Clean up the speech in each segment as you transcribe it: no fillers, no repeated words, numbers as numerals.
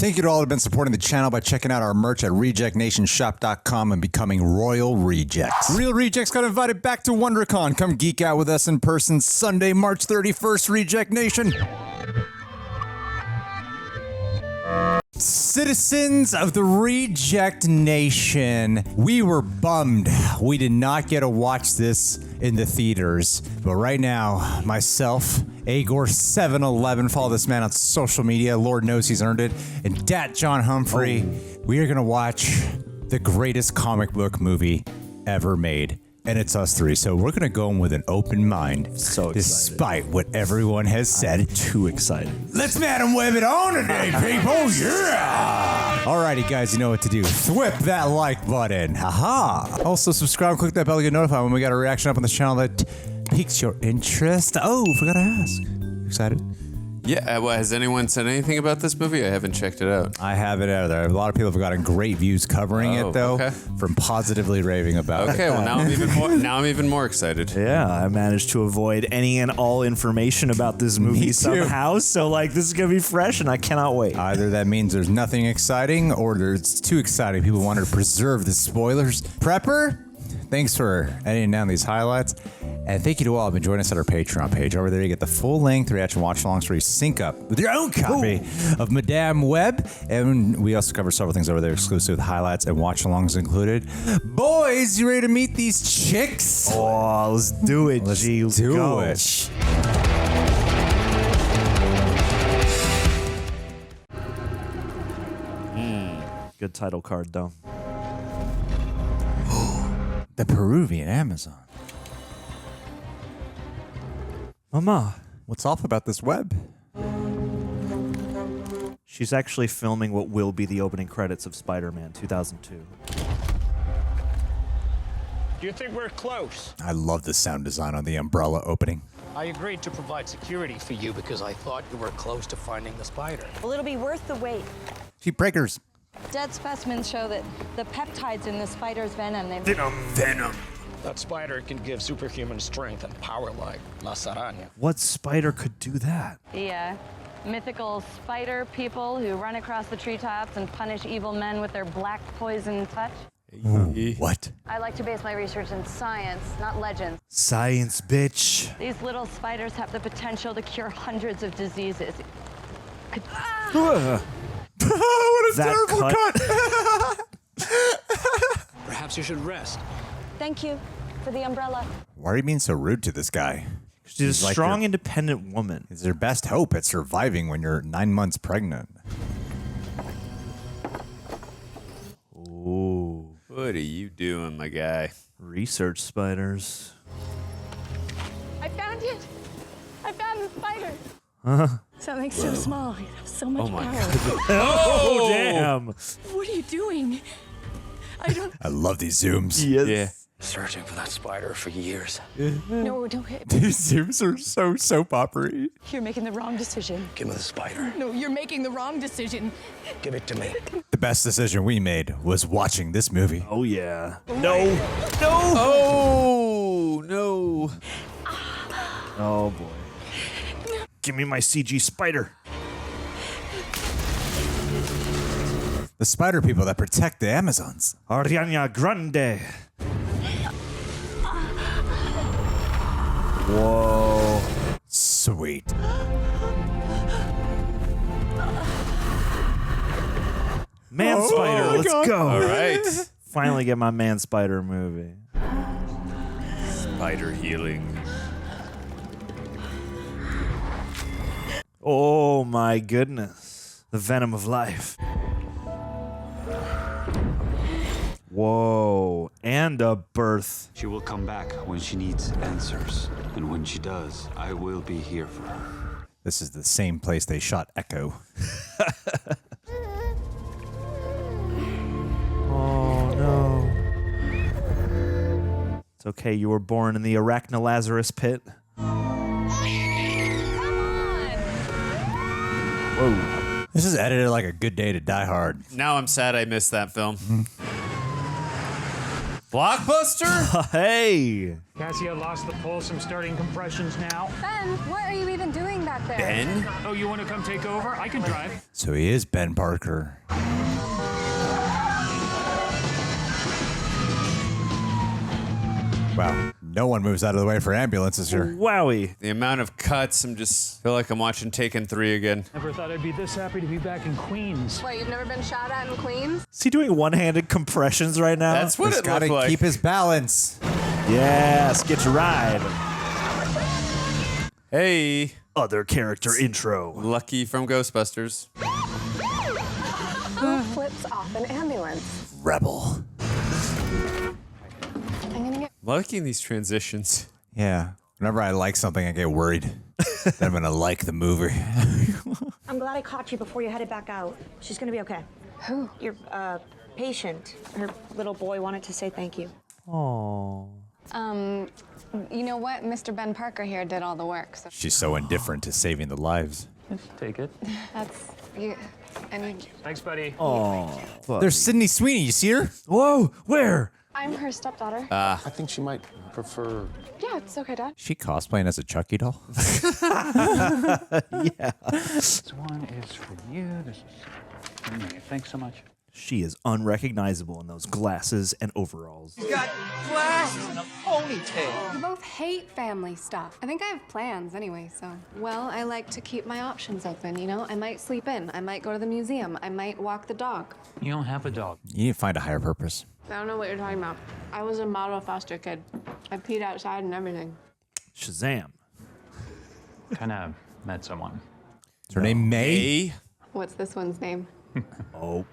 Thank you to all who have been supporting the channel by checking out our merch at rejectnationshop.com and becoming Royal Rejects. Real Rejects got invited back to WonderCon. Come geek out with us in person Sunday, March 31st, Reject Nation. Citizens of the Reject Nation, we were bummed we did not get to watch this in the theaters, but right now, myself, Agor711, follow this man on social media, Lord knows he's earned it, and Dat John Humphrey, we are gonna watch the greatest comic book movie ever made. And it's us three, so we're gonna go in with an open mind. So excited. Despite what everyone has said. I'm too excited. Let's Madam Web it on today, people! Yeah! Alrighty, guys, you know what to do. Thwip that like button. Haha! Also, subscribe and click that bell to get notified when we got a reaction up on this channel that piques your interest. Oh, forgot to ask. You excited? Yeah, well, has anyone said anything about this movie? I haven't checked it out. I have it out there. A lot of people have gotten great views covering it, though, from positively raving about it. Okay, well now I'm even more excited. Yeah, I managed to avoid any and all information about this movie somehow, so like this is gonna be fresh, and I cannot wait. Either that means there's nothing exciting, or it's too exciting. People wanted to preserve the spoilers. Prepper, thanks for editing down these highlights. And thank you to all who have been joining us at our Patreon page. Over there, you get the full-length reaction watch-alongs where you sync up with your own copy of Madame Web. And we also cover several things over there, exclusive with highlights and watch-alongs included. Boys, you ready to meet these chicks? Oh, let's do it, G. Let's do it. Good title card, though. The Peruvian Amazon. Mama, what's off about this web? She's actually filming what will be the opening credits of Spiderman 2002. Do you think we're close? I love the sound design on the umbrella opening. I agreed to provide security for you because I thought you were close to finding the spider. Well, it'll be worth the wait. Cheap breakers. Dead specimens show that the peptides in the spider's venom. Venom. That spider can give superhuman strength and power like Las Arañas. What spider could do that? The mythical spider people who run across the treetops and punish evil men with their black poison touch. What? I like to base my research in science, not legends. Science, bitch. These little spiders have the potential to cure hundreds of diseases. What a terrible cut! Perhaps you should rest. Thank you for the umbrella. Why are you being so rude to this guy? She's a strong, independent woman. It's your best hope at surviving when you're 9 months pregnant. Ooh. What are you doing, my guy? Research spiders. I found it. I found the spider. Something so small, you have so much power. Oh, damn. What are you doing? I love these zooms. Yes. Yeah. Searching for that spider for years. No, don't hit. These zooms are so soap opera-y. You're making the wrong decision. Give me the spider. No, you're making the wrong decision. Give it to me. The best decision we made was watching this movie. Oh, yeah. No. No. Oh, no. Oh, boy. Give me my CG spider. The spider people that protect the Amazons. Ariana Grande. Whoa. Sweet. Man Spider, let's go. All right. Finally get my Man Spider movie. Spider healing. Oh my goodness. The venom of life. Whoa. And a birth. She will come back when she needs answers. And when she does, I will be here for her. This is the same place they shot Echo. Oh no. It's okay, you were born in the Arachnolazarus pit. Whoa. This is edited like a good day to Die Hard. Now I'm sad I missed that film. Blockbuster? Hey. Cassie, I lost the pulse. I'm starting compressions now. Ben, what are you even doing back there? Ben? Oh, you want to come take over? I can drive. So he is Ben Parker. Wow. No one moves out of the way for ambulances here. Wowie. The amount of cuts, I'm just feel like I'm watching Taken 3 again. Never thought I'd be this happy to be back in Queens. Wait, you've never been shot at in Queens? Is he doing one-handed compressions right now? That's what He's it got looked to like. keep his balance. Yes, get your ride. Hey, Other character intro. Lucky from Ghostbusters. Who flips off an ambulance? Rebel. I'm gonna get. Liking these transitions. Yeah. Whenever I like something, I get worried that I'm going to like the movie. I'm glad I caught you before you headed back out. She's gonna be okay. Who? Your patient, her little boy wanted to say thank you. Oh. You know what? Mr. Ben Parker here did all the work. So She's so indifferent to saving the lives. Take it. that's you. And Thanks, buddy. Oh. There's Sydney Sweeney. You see her? Whoa, where? I'm her stepdaughter. I think she might prefer. Yeah, it's okay, Dad. She cosplaying as a Chucky doll? Yeah. This one is for you. This is for me. Thanks so much. She is unrecognizable in those glasses and overalls. You got glasses and a ponytail. We both hate family stuff. I think I have plans anyway, so. Well, I like to keep my options open, you know? I might sleep in. I might go to the museum. I might walk the dog. You don't have a dog. You need to find a higher purpose. I don't know what you're talking about. I was a model foster kid. I peed outside and everything. Shazam. Kind of met someone. Is her name May? Hey, What's this one's name? Oh.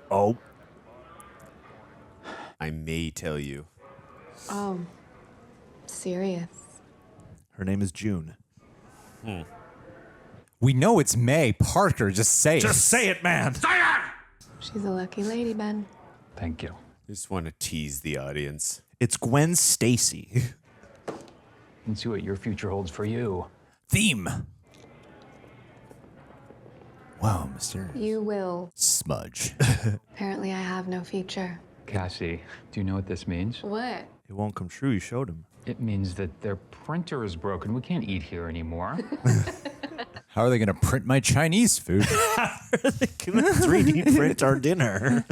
I may tell you. Oh, serious. Her name is June. We know it's May Parker. Just say it. Just say it, man. She's a lucky lady, Ben. Thank you. I just want to tease the audience. It's Gwen Stacy. And see what your future holds for you. Theme. Wow, mysterious. You will. Smudge. Apparently, I have no future. Cassie, do you know what this means? What? It won't come true. You showed him. It means that their printer is broken. We can't eat here anymore. How are they going to print my Chinese food? 3D print our dinner.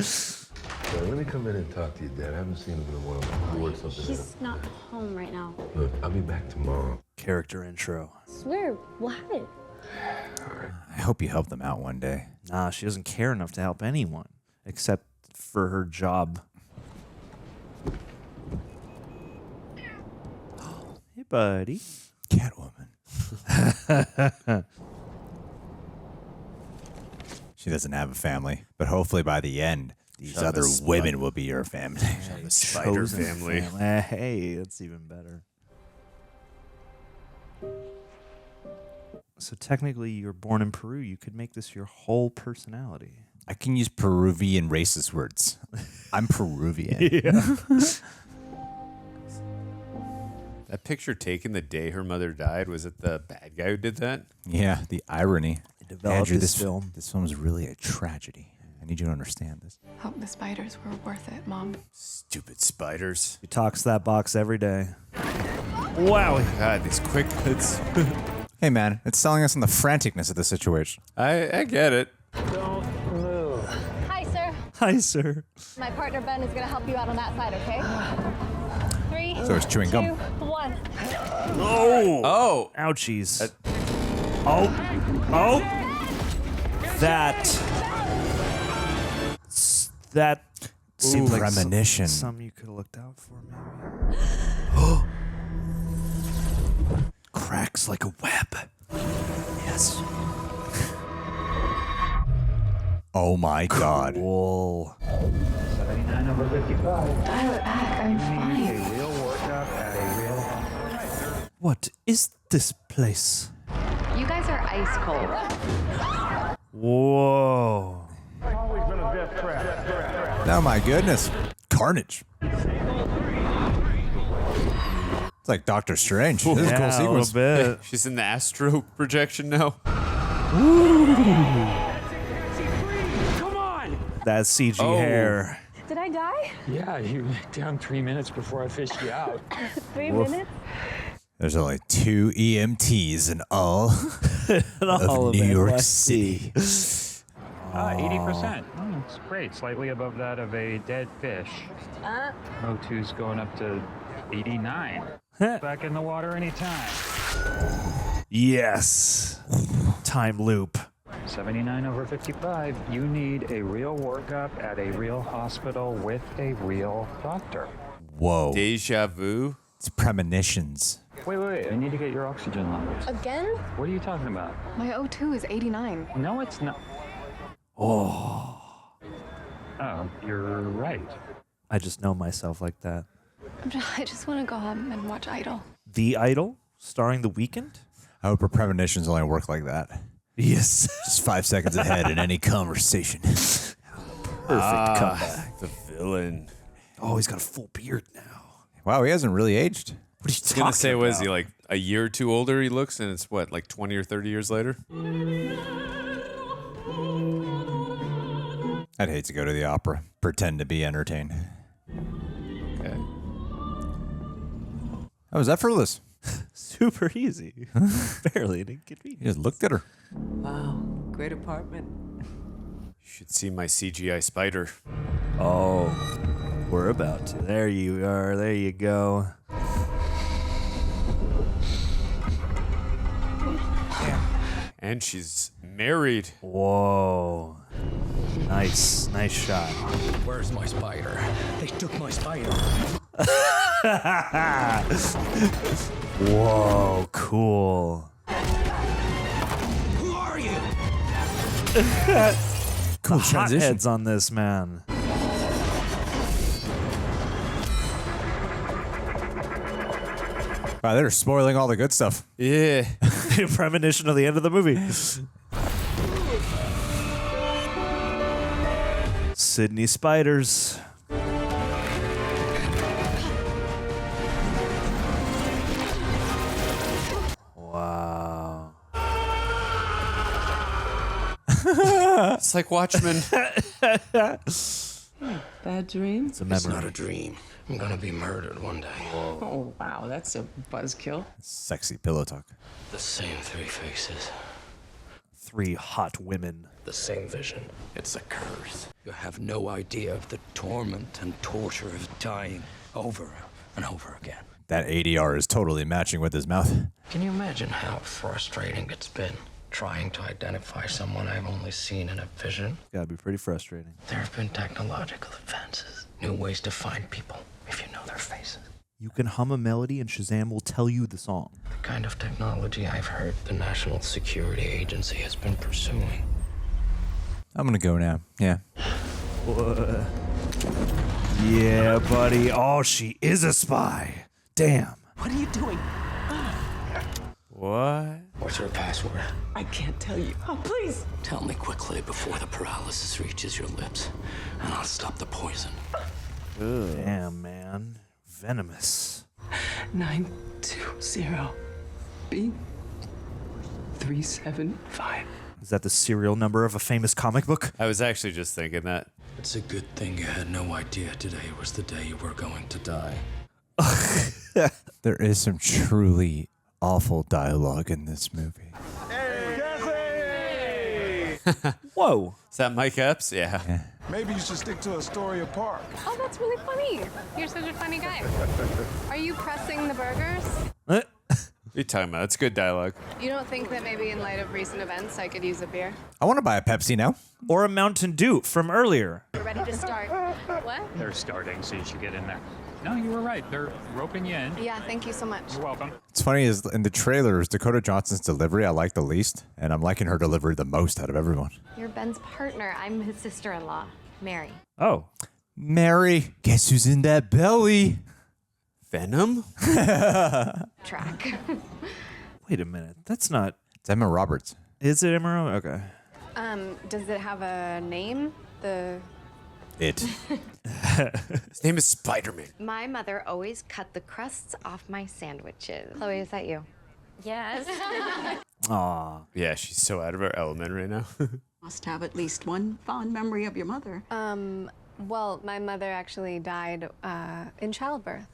Let me come in and talk to you, Dad. I haven't seen him in a while. You work something He's not home right now. Look, I'll be back tomorrow. Character intro. Swear, what happened? I hope you help them out one day. Nah, she doesn't care enough to help anyone except for her job. Hey, buddy. Catwoman. She doesn't have a family, but hopefully by the end, these Shall have other a women will be your family. The Spider Chosen family. Hey, that's even better. So technically, you're born in Peru. You could make this your whole personality. I can use Peruvian racist words. I'm Peruvian. That picture taken the day her mother died, was it the bad guy who did that? Yeah, the irony. Developed Andrew, this film. This film is really a tragedy. I need you to understand this. Hope the spiders were worth it, Mom. Stupid spiders. He talks that box every day. Wow. God, these quick hits. Hey, man, it's selling us on the franticness of the situation. I get it. Don't move. Hi, sir. Hi, sir. My partner Ben is gonna help you out on that side, okay? 3, So it's chewing gum. 2, 1. Oh. Ouchies. Oh. That seems like premonition. Something you could have looked out for, maybe. Cracks like a web. Yes. Oh my God. Whoa. 79 over 55. Dial it back. I'm fine. A real workout at a real. What is this place? You guys are ice cold. Whoa. Always been a death trap. Oh my goodness. Carnage. It's like Doctor Strange. This is a cool sequence. A little bit. She's in the astro projection now. Come on! That CG hair. Did I die? Yeah, you were down 3 minutes before I fished you out. 3 minutes? There's only 2 EMTs in all, of New York City. 80%. It's great. Slightly above that of a dead fish. O2's going up to 89. Back in the water anytime. Yes. Time loop. 79 over 55. You need a real workup at a real hospital with a real doctor. Whoa. Deja vu. It's premonitions. Wait. I need to get your oxygen levels. Again? What are you talking about? My O2 is 89. No, it's not. Oh. Oh, you're right. I just know myself like that. I just want to go home and watch Idol. The Idol, starring The Weeknd? I hope her premonitions only work like that. Yes. Just 5 seconds ahead in any conversation. Perfect comeback. The villain. Oh, he's got a full beard now. Wow, he hasn't really aged. What are you I was going to say, talking what is about? he, like a year or two older he looks, and it's what, like 20 or 30 years later? I'd hate to go to the opera, pretend to be entertained. Okay. Oh, was that effortless? Super easy. Barely an He inconvenience. just looked at her. Wow, great apartment. You should see my CGI spider. Oh, we're about to. There you are. There you go. And she's married. Whoa. Nice shot. Where's my spider? They took my spider. Whoa, cool. Who are you? Cool Hot transition. heads on this man. Wow, they're spoiling all the good stuff. Yeah. Premonition of the end of the movie. Sydney Spiders. Wow. It's like Watchmen. Bad dream? It's a It's memory. not a dream. I'm gonna be murdered one day. Oh, wow, that's a buzzkill. Sexy pillow talk. The same 3 faces. 3 hot women. The same vision. It's a curse. You have no idea of the torment and torture of dying over and over again. That ADR is totally matching with his mouth. Can you imagine how frustrating it's been trying to identify someone I've only seen in a vision? Gotta be pretty frustrating. There have been technological advances, new ways to find people if you know their faces. You can hum a melody and Shazam will tell you the song. The kind of technology I've heard the National Security Agency has been pursuing. I'm gonna go now. Yeah. Yeah, buddy. Oh, she is a spy. Damn. What are you doing? What? What's your password? I can't tell you. Oh, please. Tell me quickly before the paralysis reaches your lips, and I'll stop the poison. Damn, man. Venomous. 920B375. Is that the serial number of a famous comic book? I was actually just thinking that. It's a good thing you had no idea today was the day you were going to die. There is some truly awful dialogue in this movie. Whoa. Is that Mike Epps? Yeah. Maybe you should stick to Astoria Park. Oh, that's really funny. You're such a funny guy. Are you pressing the burgers? What are you talking about? It's good dialogue. You don't think that maybe in light of recent events I could use a beer? I want to buy a Pepsi now. Or a Mountain Dew from earlier. We're ready to start. What? They're starting, so you should get in there. No, you were right. They're roping you in. Yeah, thank you so much. You're welcome. It's funny is in the trailers, Dakota Johnson's delivery I like the least, and I'm liking her delivery the most out of everyone. You're Ben's partner. I'm his sister-in-law, Mary. Oh. Mary, guess who's in that belly? Venom? Track. Wait a minute. That's not... It's Emma Roberts. Is it Emma? Okay. Does it have a name? It. His name is Spiderman. My mother always cut the crusts off my sandwiches. Chloe, is that you? Yes. Aw. Yeah, she's so out of her element right now. Must have at least one fond memory of your mother. Well, my mother actually died in childbirth.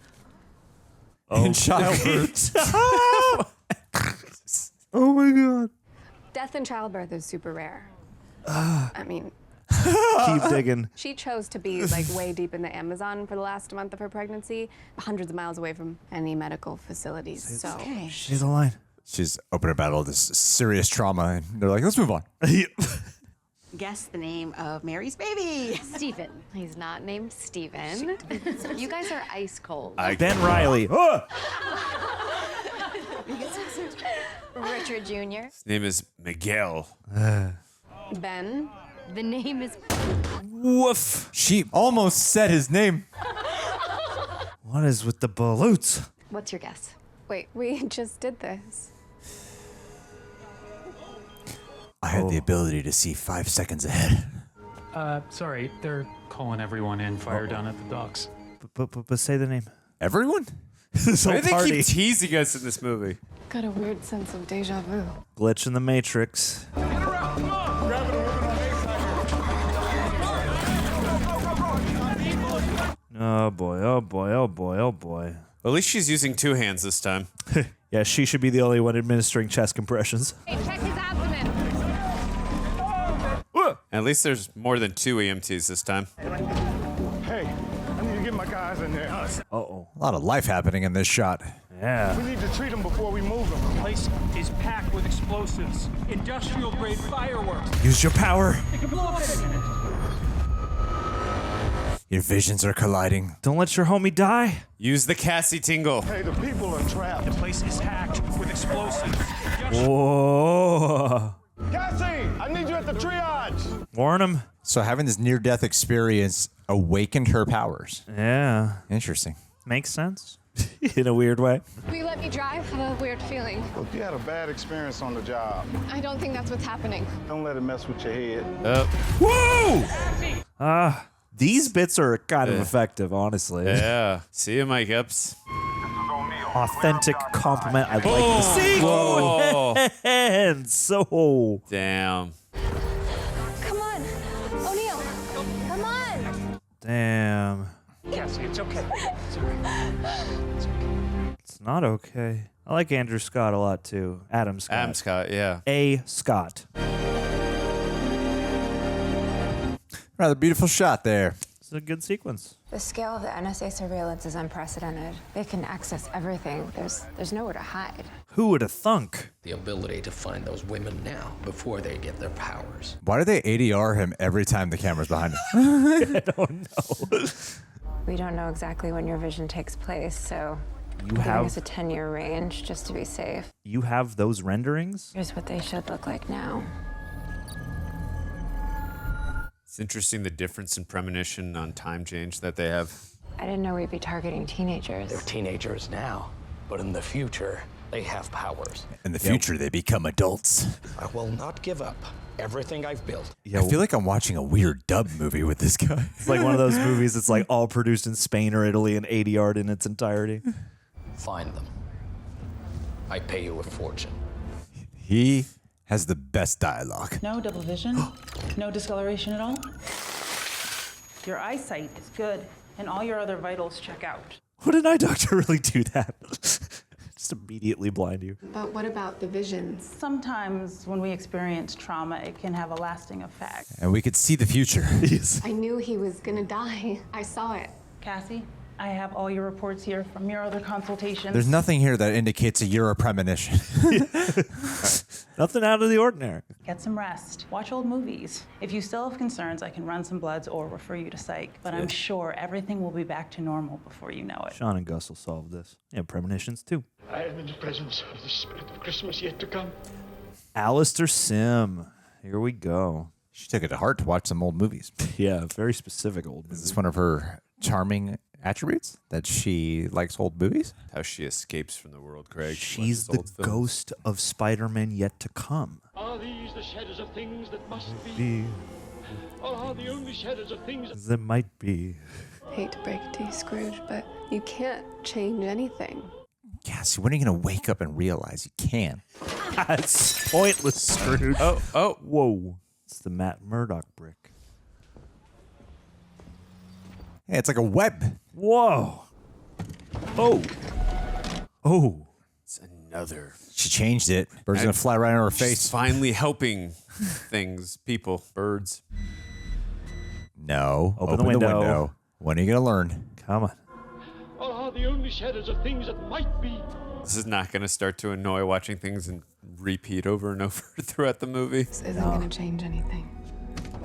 In childbirth. Oh my god. Death in childbirth is super rare. I mean, Keep digging. she chose to be like way deep in the Amazon for the last month of her pregnancy, hundreds of miles away from any medical facilities. So Say the line. She's open about all this serious trauma, and they're like, let's move on. Guess the name of Mary's baby. Stephen. He's not named Stephen. You guys are ice cold. Ben Riley. Oh! Richard Jr. His name is Miguel. Ben. The name is... Woof. She almost said his name. What is with the balloons? What's your guess? Wait, we just did this. I had the ability to see 5 seconds ahead. Sorry, they're calling everyone in. Fire down at the docks. But say the name. Everyone? This Why whole do they party. keep teasing us in this movie? Got a weird sense of deja vu. Glitch in the Matrix. Oh boy, oh boy, oh boy, oh boy. At least she's using 2 hands this time. Yeah, she should be the only one administering chest compressions. Hey, check his abdomen. At least there's more than 2 EMTs this time. Hey, I need to get my guys in there. Uh-oh. A lot of life happening in this shot. Yeah. We need to treat them before we move them. The place is packed with explosives, industrial-grade fireworks. Use your power. It can blow up any minute. Your visions are colliding. Don't let your homie die. Use the Cassie tingle. Hey, the people are trapped. The place is packed with explosives. Whoa. Cassie, I need you at the triage. Warn him. So having this near-death experience awakened her powers. Yeah. Interesting. Makes sense. In a weird way. Will you let me drive? I have a weird feeling. Look, you had a bad experience on the job. I don't think that's what's happening. Don't let it mess with your head. Whoa! These bits are kind of effective, honestly. Yeah. See you, Mike Epps. Authentic compliment I'd like to see. Whoa. And so. Damn. Come on, O'Neill. Come on. Damn. Cassie, it's okay. It's all right. It's not okay. I like Andrew Scott a lot too. Adam Scott. Adam Scott, yeah. A. Scott. Rather beautiful shot there. It's a good sequence. The scale of the NSA surveillance is unprecedented. They can access everything. There's nowhere to hide. Who would have thunk? The ability to find those women now before they get their powers. Why do they ADR him every time the camera's behind him? I don't know. We don't know exactly when your vision takes place, so You giving have us a 10-year range just to be safe. you have those renderings? Here's what they should look like now. It's interesting the difference in premonition on time change that they have. I didn't know we'd be targeting teenagers. They're teenagers now, but in the future, they have powers. In the future, they become adults. I will not give up everything I've built. I feel like I'm watching a weird dub movie with this guy. It's like one of those movies that's like all produced in Spain or Italy and ADR'd in its entirety. Find them. I pay you a fortune. He has the best dialogue. No double vision, no discoloration at all. Your eyesight is good, and all your other vitals check out. Would an eye doctor really do that? Just immediately blind you. But what about the visions? Sometimes when we experience trauma, it can have a lasting effect. And we could see the future. I knew he was gonna die. I saw it. Cassie, I have all your reports here from your other consultations. There's nothing here that indicates a Euro premonition. Nothing out of the ordinary. Get some rest. Watch old movies. If you still have concerns, I can run some bloods or refer you to psych. But I'm sure everything will be back to normal before you know it. Sean and Gus will solve this. Yeah, premonitions too. I am in the presence of the spirit of Christmas yet to come. Alistair Sim. Here we go. She took it to heart to watch some old movies. Yeah, very specific old movies. Is this one of her charming attributes? That she likes old movies? How she escapes from the world, Craig. She's the ghost of Spider-Man yet to come. Are these the shadows of things that must be? Or are the only shadows of things That might be. Hate to break it to you, Scrooge, but you can't change anything. Cassie, when are you going to wake up and realize you can? That's pointless, Scrooge. Oh. Whoa. It's the Matt Murdock brick. Hey, it's like a web. Whoa. Oh. Oh. It's another. She changed it. Bird's gonna fly right on her face. She's finally helping things, people, birds. No. Open the window. When are you gonna learn? Come on. Or are the only shadows of things that might be? This is not going to start to annoy watching things and repeat over and over throughout the movie. This isn't gonna change anything.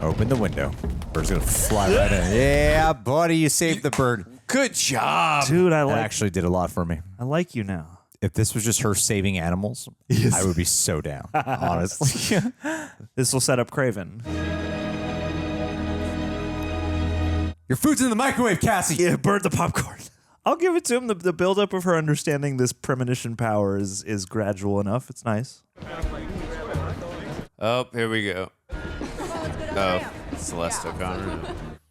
Open the window. Bird's gonna fly right in. Yeah, buddy, you saved the bird. Good job. Dude, That actually did a lot for me. I like you now. If this was just her saving animals, I would be so down, honestly. This will set up Craven. Your food's in the microwave, Cassie. Yeah, burn the popcorn. I'll give it to him. The buildup of her understanding this premonition power is gradual enough. It's nice. Oh, here we go. Oh, Celeste O'Connor.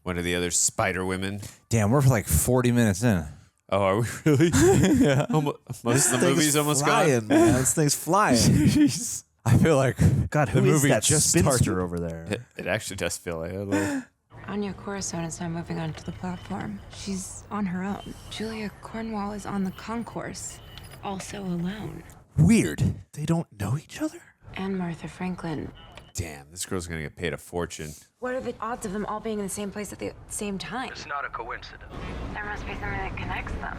One of the other Spider Women. Damn, we're like 40 minutes in. Oh, are we really? Yeah. Most of the movie's almost gone. Man. This thing's flying. Jeez. I feel like God, who the is movie that just spinster started. over there? It actually does feel like a little. Anya Corazon is now moving onto the platform. She's on her own. Julia Cornwall is on the concourse, also alone. Weird. They don't know each other? And Martha Franklin. Damn, this girl's gonna get paid a fortune. What are the odds of them all being in the same place at the same time? It's not a coincidence. There must be something that connects them.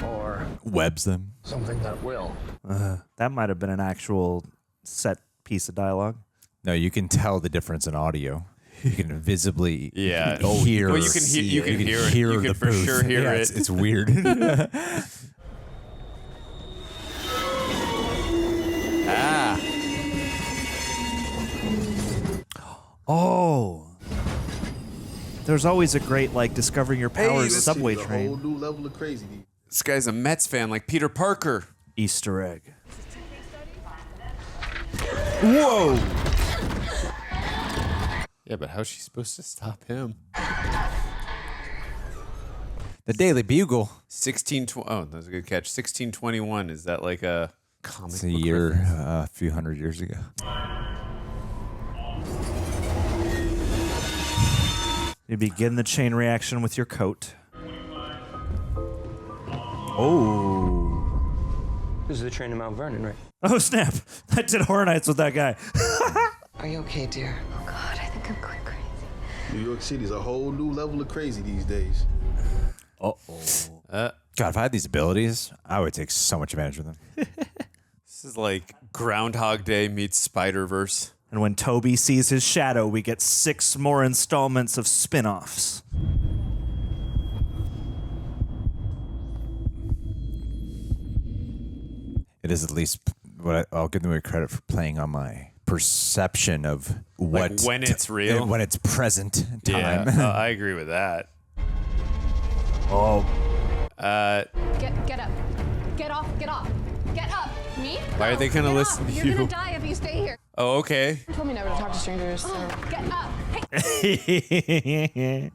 Or Webs them. something that will. That might have been an actual set piece of dialogue. No, you can tell the difference in audio. You can visibly Yeah. hear. Well, you can hear. You can hear it. You can the for booth. sure hear Yeah, it. It's weird. Ah. Oh. There's always a great, like, discovering your powers subway A whole train. new level of crazy. This guy's a Mets fan, like Peter Parker. Easter egg. Whoa! Yeah, but how's she supposed to stop him? The Daily Bugle. 1620. Oh, that was a good catch. 1621. Is that like a comic It's a book year, reference? a few hundred years ago. You begin the chain reaction with your coat. Oh. This is the train to Mount Vernon, right? Oh, snap. I did Horror Nights with that guy. Are you okay, dear? Oh God, I think I'm going crazy. New York City's a whole new level of crazy these days. God, if I had these abilities, I would take so much advantage of them. This is like Groundhog Day meets Spider-Verse. And when Toby sees his shadow, we get 6 more installments of spin-offs. It is at least what I'll give them credit for playing on my perception of what Like when it's real? when it's present time. Yeah, I agree with that. Oh. Get up. Get off. Get off. Get up. Me? Why are they gonna Get listen up. to You're you? gonna die if you stay here. Oh, okay. You told me never to talk to strangers. So. Get up. Hey.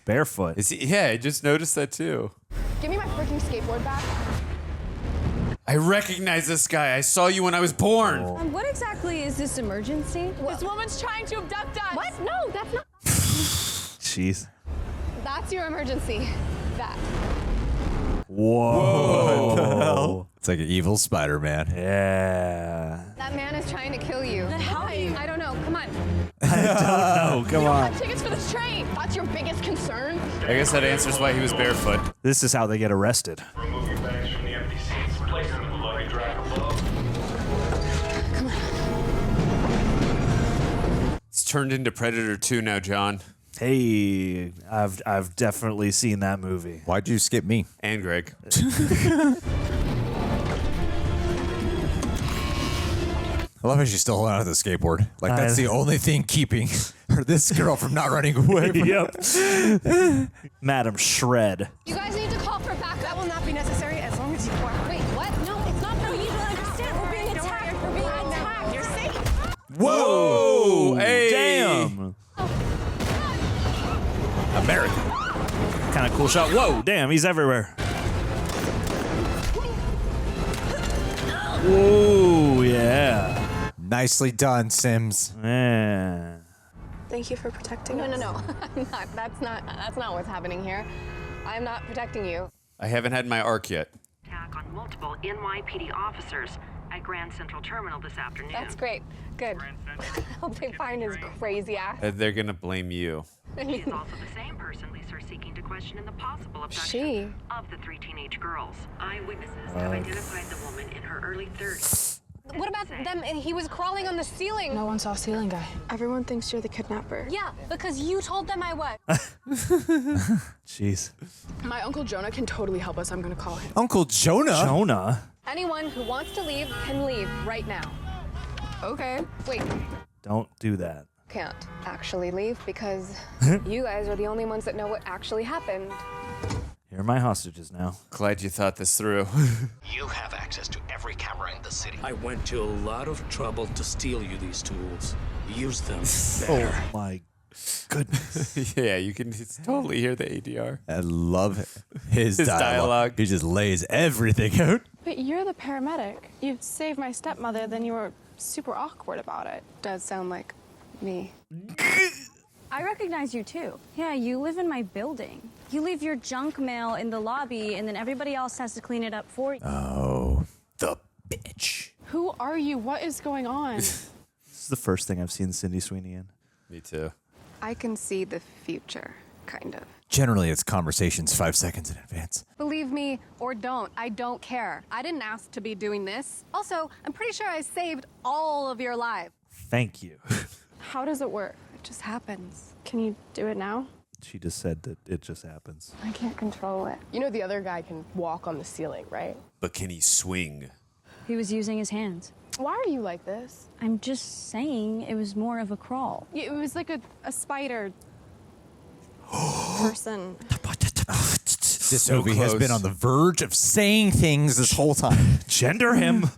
Barefoot. Is he, yeah, I just noticed that too. Give me my freaking skateboard back. I recognize this guy. I saw you when I was born. What exactly is this emergency? This woman's trying to abduct us. What? No, that's not. Jeez. That's your emergency. That. Whoa. What the hell? It's like an evil Spider-Man. Yeah. That man is trying to kill you. Then how are you? I don't know. Come on. I don't know. Come You don't on. have tickets for this train. That's your biggest concern. I guess that answers why he was barefoot. This is how they get arrested. Remove your bags from the empty seats. Place them in the luggage rack above. It's turned into Predator 2 now, John. Hey, I've definitely seen that movie. Why'd you skip me? And Greg. I love how she's still holding on to the skateboard. Like, that's the only thing keeping this girl from not running away. Yep. Madam Shred. You guys need to call for backup. That will not be necessary as long as you work. Wait, what? No, it's not. No, you don't understand. We're being attacked. We're being attacked. You're safe. Whoa! Hey! Damn! America. Kind of cool shot. Whoa! Damn, he's everywhere. Ooh, yeah. Nicely done, Sims. Yeah. Thank you for protecting No, us. no, no. I'm not. That's not what's happening here. I'm not protecting you. I haven't had my arc yet. Attack on multiple NYPD officers at Grand Central Terminal this afternoon. That's great. Good. I hope they find his crazy ass. They're gonna blame you. She is also the same person police are seeking to question in the possible abduction of the 3 teenage girls. Eyewitnesses have identified the woman in her early 30s. What about them? He was crawling on the ceiling. No one saw ceiling guy. Everyone thinks you're the kidnapper. Yeah, because you told them I was. Jeez. My Uncle Jonah can totally help us. I'm gonna call him. Uncle Jonah? Jonah? Anyone who wants to leave can leave right now. Okay. Wait. Don't do that. Can't actually leave because you guys are the only ones that know what actually happened. Here are my hostages now. Glad you thought this through. You have access to every camera in the city. I went to a lot of trouble to steal you these tools. Use them Oh better. my goodness. Yeah, you can totally hear the ADR. I love his dialogue. He just lays everything out. But you're the paramedic. You saved my stepmother, then you were super awkward about it. Does sound like me. I recognize you too. Yeah, you live in my building. You leave your junk mail in the lobby and then everybody else has to clean it up for you. Oh, the bitch. Who are you? What is going on? This is the first thing I've seen Cindy Sweeney in. Me too. I can see the future, kind of. Generally, it's conversations 5 seconds in advance. Believe me or don't, I don't care. I didn't ask to be doing this. Also, I'm pretty sure I saved all of your lives. Thank you. How does it work? It just happens. Can you do it now? She just said that it just happens. I can't control it. You know the other guy can walk on the ceiling, right? But can he swing? He was using his hands. Why are you like this? I'm just saying it was more of a crawl. It was like a spider person. This movie has been on the verge of saying things this whole time. Gender him.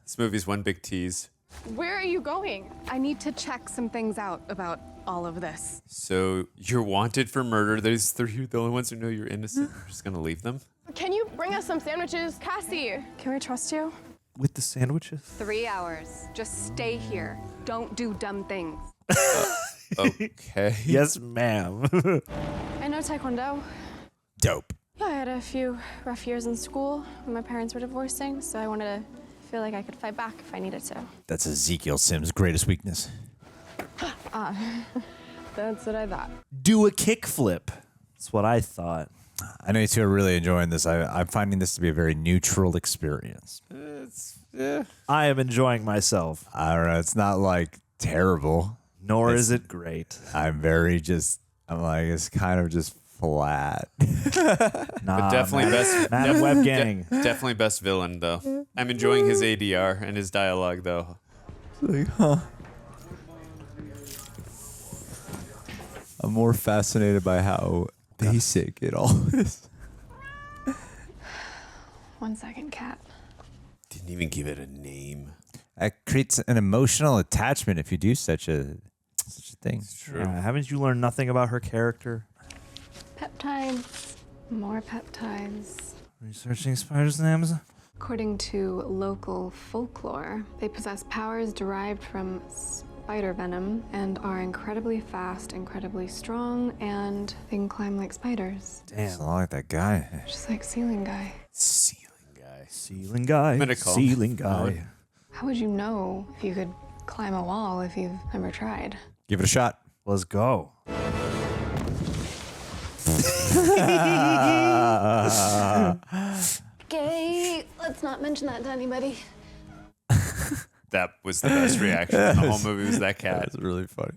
This movie's one big tease. Where are you going? I need to check some things out about all of this. So you're wanted for murder. Those three are the only ones who know you're innocent. You're just gonna leave them? Can you bring us some sandwiches? Cassie, can we trust you? With the sandwiches? 3 hours. Just stay here. Don't do dumb things. Okay. Yes, ma'am. I know Taekwondo. Dope. Yeah, I had a few rough years in school when my parents were divorcing, so I wanted to feel like I could fight back if I needed to. That's Ezekiel Sims' greatest weakness. That's what I thought. Do a kickflip. That's what I thought. I know you two are really enjoying this. I'm finding this to be a very neutral experience. I am enjoying myself. I don't know. It's not like terrible. Nor is it great. I'm like, it's kind of just flat. But definitely Matt Web gang. Definitely best villain though. I'm enjoying his ADR and his dialogue though. Like, huh? I'm more fascinated by how basic it all is. 1 second, Cat. Didn't even give it a name. That creates an emotional attachment if you do such a thing. It's true. Haven't you learned nothing about her character? Peptides. More peptides. Researching spiders in Amazon? According to local folklore, they possess powers derived from spider venom and are incredibly fast, incredibly strong, and they can climb like spiders. Damn. It's not like that guy. Just like Ceiling Guy. Ceiling guy. I'm gonna call Ceiling guy. How would you know if you could climb a wall if you've never tried? Give it a shot. Let's go. Gay. Let's not mention that to anybody. That was the best reaction in the whole movie was that cat. That's really funny.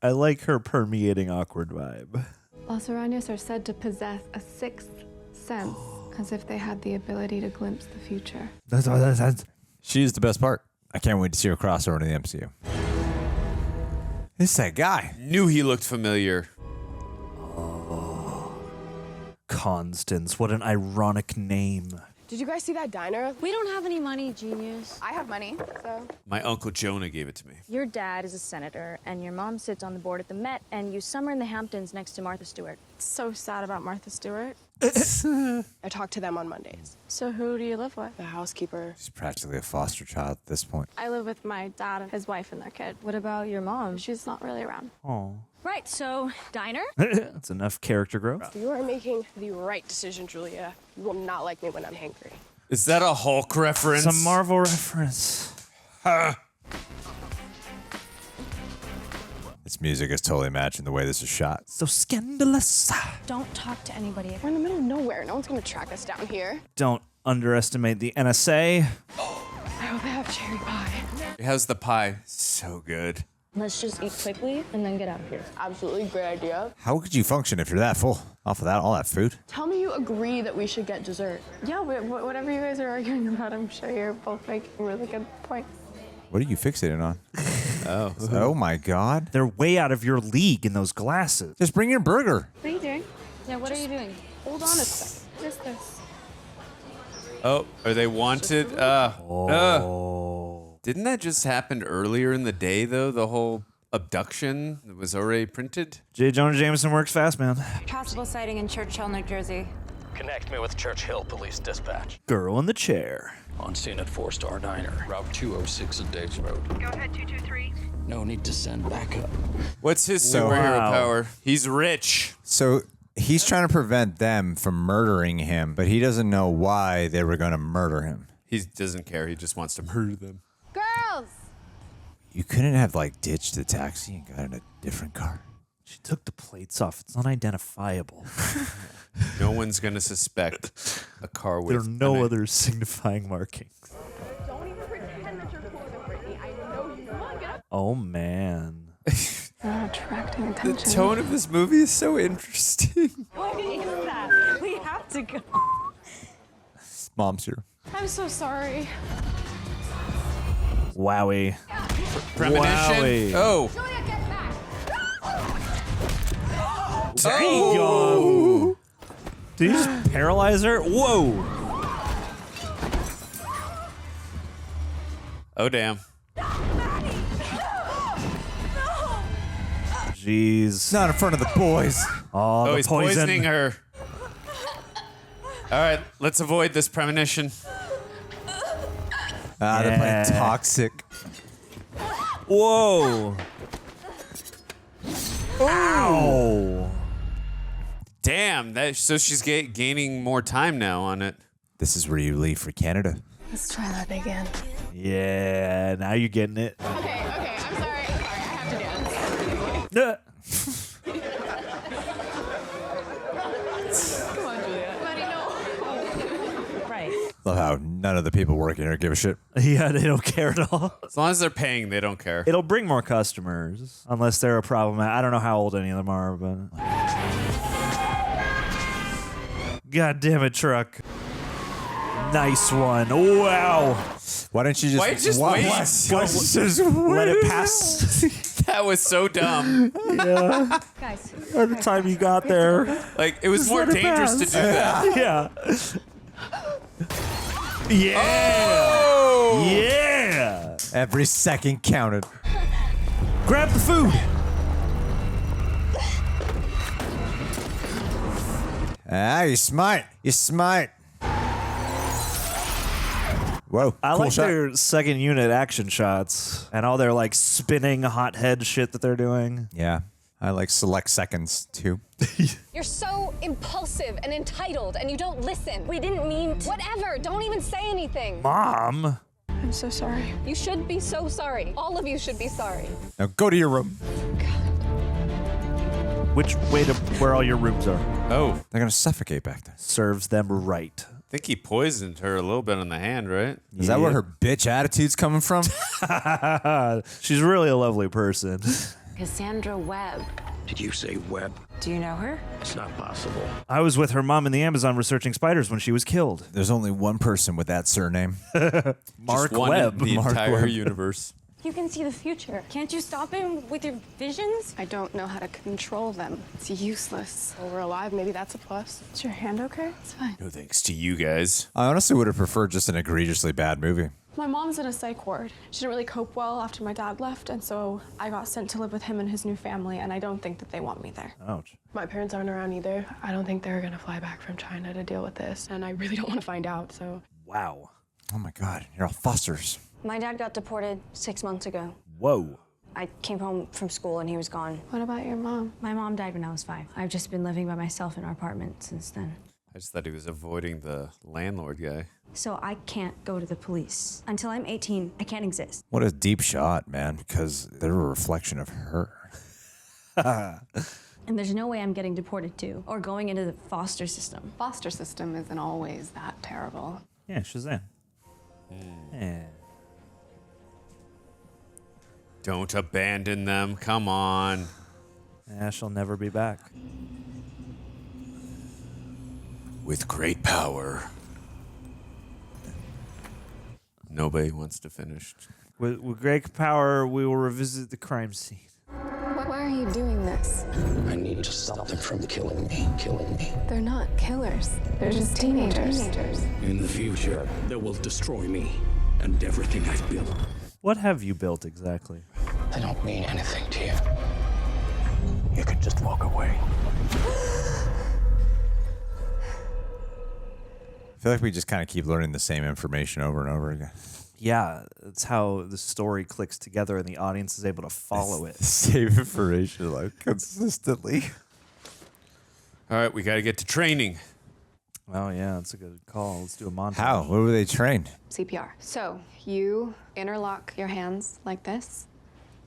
I like her permeating awkward vibe. Los Arañas are said to possess a sixth sense, as if they had the ability to glimpse the future. She's the best part. I can't wait to see her crossover in the MCU. It's that guy. Knew he looked familiar. Constance, what an ironic name. Did you guys see that diner? We don't have any money, genius. I have money, so. My Uncle Jonah gave it to me. Your dad is a senator, and your mom sits on the board at the Met, and you summer in the Hamptons next to Martha Stewart. So sad about Martha Stewart. I talk to them on Mondays. So who do you live with? The housekeeper. She's practically a foster child at this point. I live with my dad and his wife and their kid. What about your mom? She's not really around. Oh. Right, so diner? That's enough character growth. You are making the right decision, Julia. You will not like me when I'm hangry. Is that a Hulk reference? It's a Marvel reference. This music is totally matching the way this is shot. So scandalous. Don't talk to anybody. We're in the middle of nowhere. No one's gonna track us down here. Don't underestimate the NSA. I hope they have cherry pie. How's the pie? So good. Let's just eat quickly and then get out of here. Absolutely great idea. How could you function if you're that full? Off of that, all that food? Tell me you agree that we should get dessert. Yeah, whatever you guys are arguing about, I'm sure you're both making really good points. What are you fixating on? Oh my God. They're way out of your league in those glasses. Just bring your burger. What are you doing? Yeah, what are you doing? Hold on a sec. What is this? Oh, are they wanted? Didn't that just happen earlier in the day, though? The whole abduction that was already printed? J. Jonah Jameson works fast, man. Possible sighting in Churchill, New Jersey. Connect me with Church Hill Police Dispatch. Girl in the chair. On scene at 4-Star Diner, Route 206 at Dave's Road. Go ahead, 223. No need to send backup. What's his superhero power? He's rich. So he's trying to prevent them from murdering him, but he doesn't know why they were going to murder him. He doesn't care. He just wants to murder them. Girls! You couldn't have, like, ditched the taxi and got in a different car. She took the plates off. It's unidentifiable. No one's going to suspect a car with... There are no other signifying markings. Don't even pretend that you're cooler than Brittany. I know you know. Get up. Oh, man. Attracting The attention. tone of this movie is so interesting. What is that? We have to go. Mom's here. I'm so sorry. Wowie. Premonition? Wowie. Oh. Julia, get back! Oh. Did you just paralyze her? Whoa. Oh, damn. Jeez. Not in front of the boys. Oh, the he's poison. poisoning her. All right, let's avoid this premonition. They're playing toxic. Whoa. Ow. Damn, so she's gaining more time now on it. This is where you leave for Canada. Let's try that again. Yeah, now you're getting it. Okay, I'm sorry. I have to dance. Come on, Julia. Buddy, no. Right. Love how none of the people working here give a shit. Yeah, they don't care at all. As long as they're paying, they don't care. It'll bring more customers, unless they're a problem. I don't know how old any of them are, but... God damn it, truck. Nice one. Wow. Why don't you just, Why just wait? Let it pass. That was so dumb. Yeah. Guys. By the time you got there. Like, it was Just more let it dangerous to pass. do that. Yeah. Yeah. Oh! Yeah. Every second counted. Grab the food. You're smart. You're smart. Whoa. I cool like shot. their second unit action shots and all their like spinning hot head shit that they're doing. Yeah. I like select seconds too. You're so impulsive and entitled, and you don't listen. We didn't mean to. Whatever. Don't even say anything. Mom. I'm so sorry. You should be so sorry. All of you should be sorry. Now go to your room. Which way to where all your rooms are? Oh. They're going to suffocate back there. Serves them right. I think he poisoned her a little bit on the hand, right? Is that where her bitch attitude's coming from? She's really a lovely person. Cassandra Webb. Did you say Webb? Do you know her? It's not possible. I was with her mom in the Amazon researching spiders when she was killed. There's only one person with that surname. Mark Just one Webb. in the Mark entire Webb. universe. You can see the future. Can't you stop him with your visions? I don't know how to control them. It's useless. Well, we're alive. Maybe that's a plus. Is your hand okay? It's fine. No thanks to you guys. I honestly would have preferred just an egregiously bad movie. My mom's in a psych ward. She didn't really cope well after my dad left, and so I got sent to live with him and his new family, and I don't think that they want me there. Ouch. My parents aren't around either. I don't think they're gonna fly back from China to deal with this, and I really don't want to find out, so. Wow. Oh my God, you're all fosters. My dad got deported 6 months ago. Whoa. I came home from school and he was gone. What about your mom? My mom died when I was 5. I've just been living by myself in our apartment since then. I just thought he was avoiding the landlord guy. So I can't go to the police. Until I'm 18, I can't exist. What a deep shot, man, because they're a reflection of her. And there's no way I'm getting deported too, or going into the foster system. Foster system isn't always that terrible. Yeah, Shazam. Yeah. Don't abandon them. Come on. Yeah, she'll never be back. With great power. Nobody wants to finish. With great power, we will revisit the crime scene. Why are you doing this? I need to stop them from killing me. They're not killers. They're just teenagers. In the future, they will destroy me and everything I've built. What have you built exactly? They don't mean anything to you. You could just walk away. I feel like we just kind of keep learning the same information over and over again. Yeah, that's how the story clicks together and the audience is able to follow it. Same information like consistently. All right, we got to get to training. Oh, yeah, that's a good call. Let's do a montage. How? What were they trained? CPR. So you interlock your hands like this.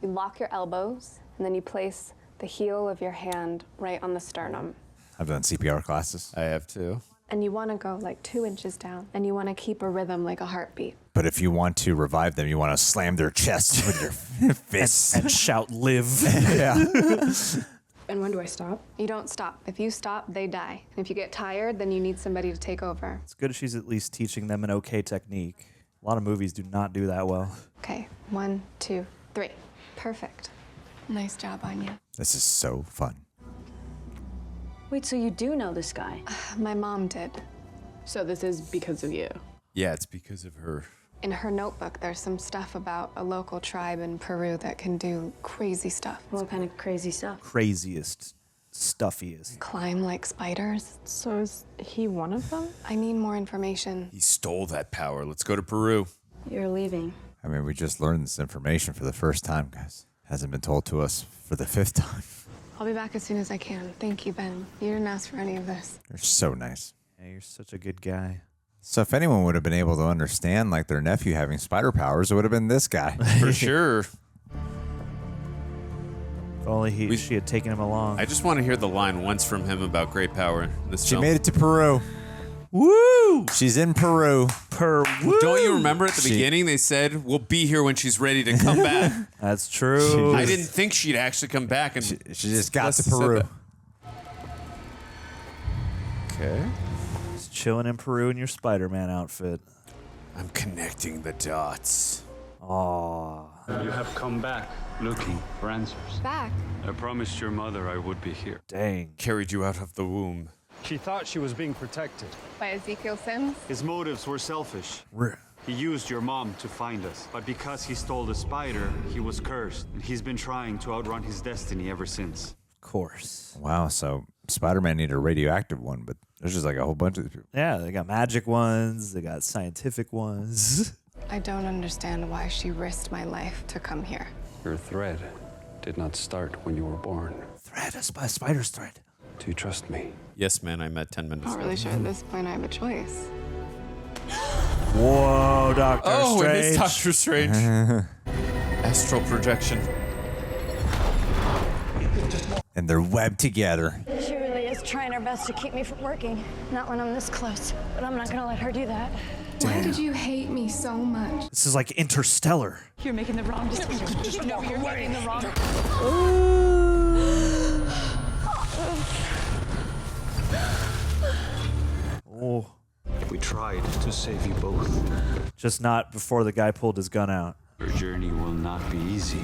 You lock your elbows, and then you place the heel of your hand right on the sternum. I've done CPR classes. I have too. And you want to go like 2 inches down, and you want to keep a rhythm like a heartbeat. But if you want to revive them, you want to slam their chest with your fists. And shout, live. Yeah. And when do I stop? You don't stop. If you stop, they die. And if you get tired, then you need somebody to take over. It's good she's at least teaching them an okay technique. A lot of movies do not do that well. Okay, 1, 2, 3. Perfect. Nice job, Anya. This is so fun. Wait, so you do know this guy? My mom did. So this is because of you? Yeah, it's because of her. In her notebook, there's some stuff about a local tribe in Peru that can do crazy stuff. What kind of crazy stuff? Craziest, stuffiest. Climb like spiders. So is he one of them? I need more information. He stole that power. Let's go to Peru. You're leaving. I mean, we just learned this information for the first time, guys. Hasn't been told to us for the 5th time. I'll be back as soon as I can. Thank you, Ben. You didn't ask for any of this. You're so nice. Yeah, you're such a good guy. So if anyone would have been able to understand, like, their nephew having spider powers, it would have been this guy. For sure. If only she had taken him along. I just want to hear the line once from him about great power. She made it to Peru. Woo! She's in Peru. Peru. Don't you remember at the beginning they said, we'll be here when she's ready to come back? That's true. I didn't think she'd actually come back. And she just got to Celeste said Peru. that. Okay. Just chilling in Peru in your Spider-Man outfit. I'm connecting the dots. Aww. You have come back looking for answers. Back? I promised your mother I would be here. Dang. Carried you out of the womb. She thought she was being protected. By Ezekiel Sims? His motives were selfish. He used your mom to find us. But because he stole the spider, he was cursed. And he's been trying to outrun his destiny ever since. Of course. Wow, so Spider-Man needed a radioactive one, but there's just like a whole bunch of people. Yeah, they got magic ones. They got scientific ones. I don't understand why she risked my life to come here. Your thread did not start when you were born. Thread, a spider's thread. Do you trust me? Yes, man, I met 10 minutes Not ago. really sure at this point I have a choice. Whoa, Doctor Strange. Oh, it is Doctor Strange. Astral projection. And they're webbed together. She really is trying her best to keep me from working. Not when I'm this close, but I'm not gonna let her do that. Why did you hate me so much? This is like Interstellar. You're making the wrong decision. Just know you're making the wrong. Oh. We tried to save you both. Just not before the guy pulled his gun out. Your journey will not be easy,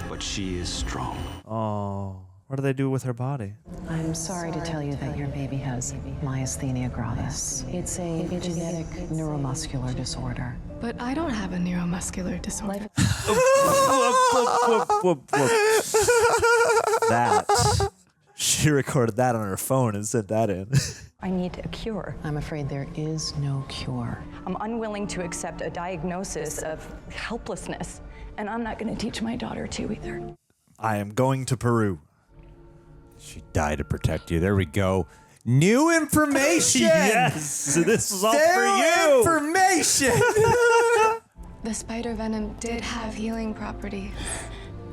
but she is strong. Oh. What do they do with her body? I'm sorry to tell you that your baby has myasthenia gravis. It's a genetic neuromuscular disorder. But I don't have a neuromuscular disorder. That. She recorded that on her phone and sent that in. I need a cure. I'm afraid there is no cure. I'm unwilling to accept a diagnosis of helplessness, and I'm not going to teach my daughter to either. I am going to Peru. She died to protect you. There we go. New information. Yes, this is all for you. Information. The spider venom did have healing property.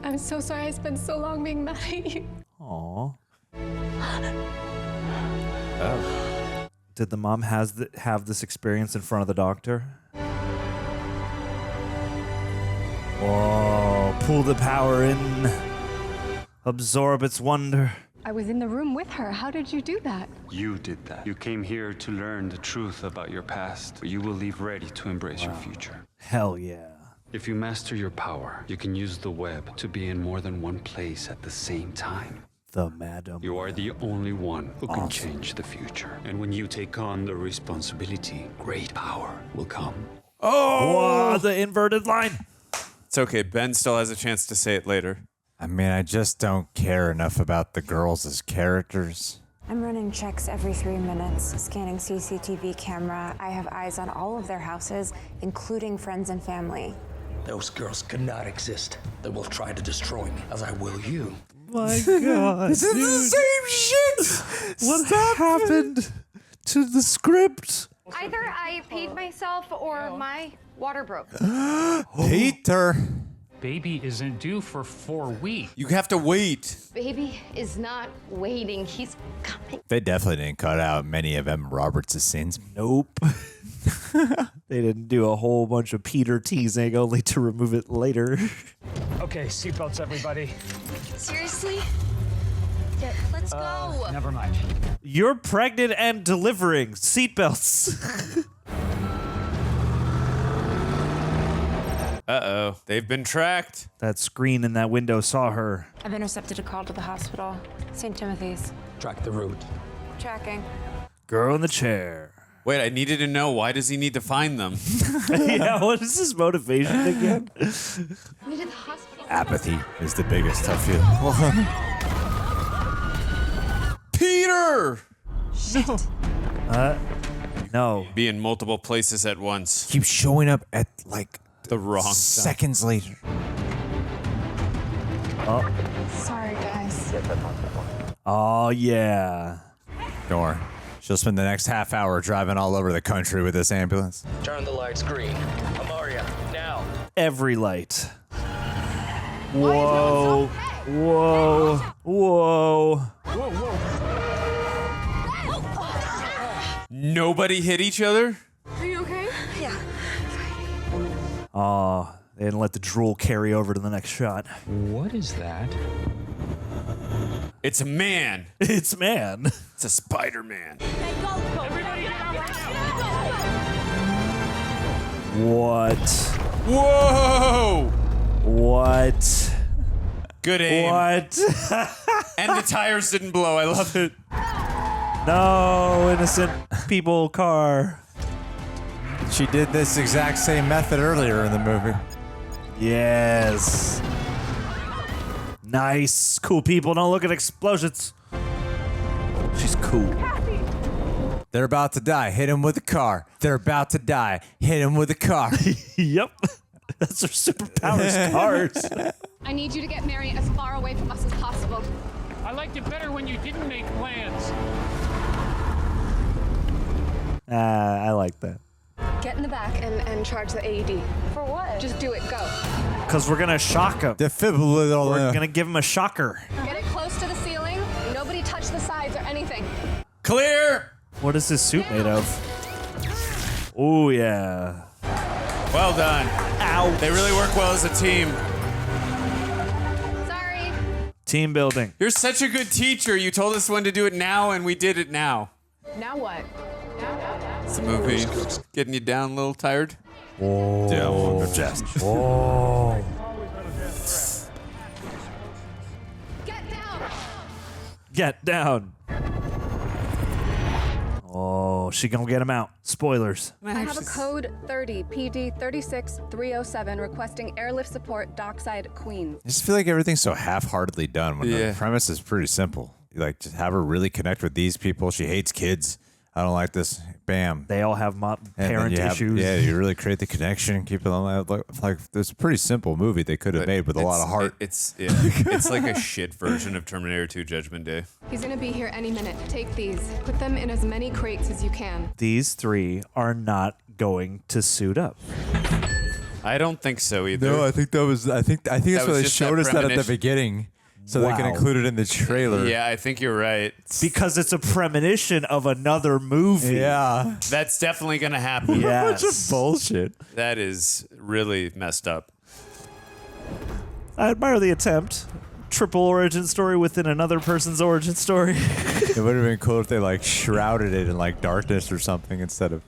I'm so sorry I spent so long being mad at you. Aww. Oh. Did the mom have this experience in front of the doctor? Whoa, pull the power in. Absorb its wonder. I was in the room with her. How did you do that? You did that. You came here to learn the truth about your past, but you will leave ready to embrace your future. Hell yeah. If you master your power, you can use the web to be in more than one place at the same time. The madam. You are the only one who can change the future. And when you take on the responsibility, great power will come. Oh! Whoa, the inverted line. It's okay. Ben still has a chance to say it later. I mean, I just don't care enough about the girls as characters. I'm running checks every 3 minutes, scanning CCTV camera. I have eyes on all of their houses, including friends and family. Those girls cannot exist. They will try to destroy me, as I will you. My God, This is the same shit. What happened to the script? Either I peed myself or my water broke. Peter. Baby isn't due for 4 weeks. You have to wait. Baby is not waiting. He's coming. They definitely didn't cut out many of Emma Roberts' scenes. Nope. They didn't do a whole bunch of Peter teasing only to remove it later. Okay, seatbelts, everybody. Seriously? Yeah, let's go. Never mind. You're pregnant and delivering. Seatbelts. Uh-oh. They've been tracked. That screen in that window saw her. I've intercepted a call to the hospital. St. Timothy's. Track the route. Tracking. Girl in the chair. Wait, I needed to know, why does he need to find them? Yeah, what is his motivation again? We to the hospital. Apathy is the biggest, I feel. Peter! Shit. No. Be in multiple places at once. Keep showing up at, like, the wrong time. seconds later. Oh. Sorry, guys. Oh, yeah. Don't worry. She'll spend the next half hour driving all over the country with this ambulance. Turn the lights green. Amaria, now. Every light. Whoa. Whoa. Whoa. Nobody hit each other? Are you okay? Yeah. Oh, they didn't let the drool carry over to the next shot. What is that? It's a man. It's man. It's a Spider-Man. What? Whoa! What? Good aim. What? And the tires didn't blow. I love it. No, innocent people car. She did this exact same method earlier in the movie. Yes. Nice. Cool people don't look at explosions. She's cool. They're about to die. Hit him with a car. They're about to die. Hit him with a car. Yep. That's her superpowers, cars. I need you to get Mary as far away from us as possible. I liked it better when you didn't make plans. I like that. Get in the back and charge the AED. For what? Just do it. Go. Because we're going to shock him. Defibrillator. We're going to give him a shocker. Get it close to the ceiling. Nobody touch the sides or anything. Clear! What is this suit made of? Oh, yeah. Well done. Ow. They really work well as a team. Sorry. Team building. You're such a good teacher. You told us when to do it now, and we did it now. Now what? It's a movie. Getting you down a little tired? Oh. Down on the chest. Oh. Get down. Get down. Oh, she gonna get him out. Spoilers. I have a code 30 PD 36307 requesting airlift support dockside Queens. I just feel like everything's so half-heartedly done when the premise is pretty simple. Like, just have her really connect with these people. She hates kids. I don't like this. Bam. They all have parent issues. Yeah, you really create the connection, keep it alive. Like it's a pretty simple movie they could have made with a lot of heart. It's like a shit version of Terminator 2 Judgment Day. He's gonna be here any minute. Take these. Put them in as many crates as you can. These three are not going to suit up. I don't think so either. No, I think that's why they showed us that at the beginning. So they can include it in the trailer. Yeah, I think you're right. Because it's a premonition of another movie. Yeah. That's definitely going to happen. Yes. Bunch of bullshit. That is really messed up. I admire the attempt. Triple origin story within another person's origin story. It would have been cool if they like shrouded it in like darkness or something instead of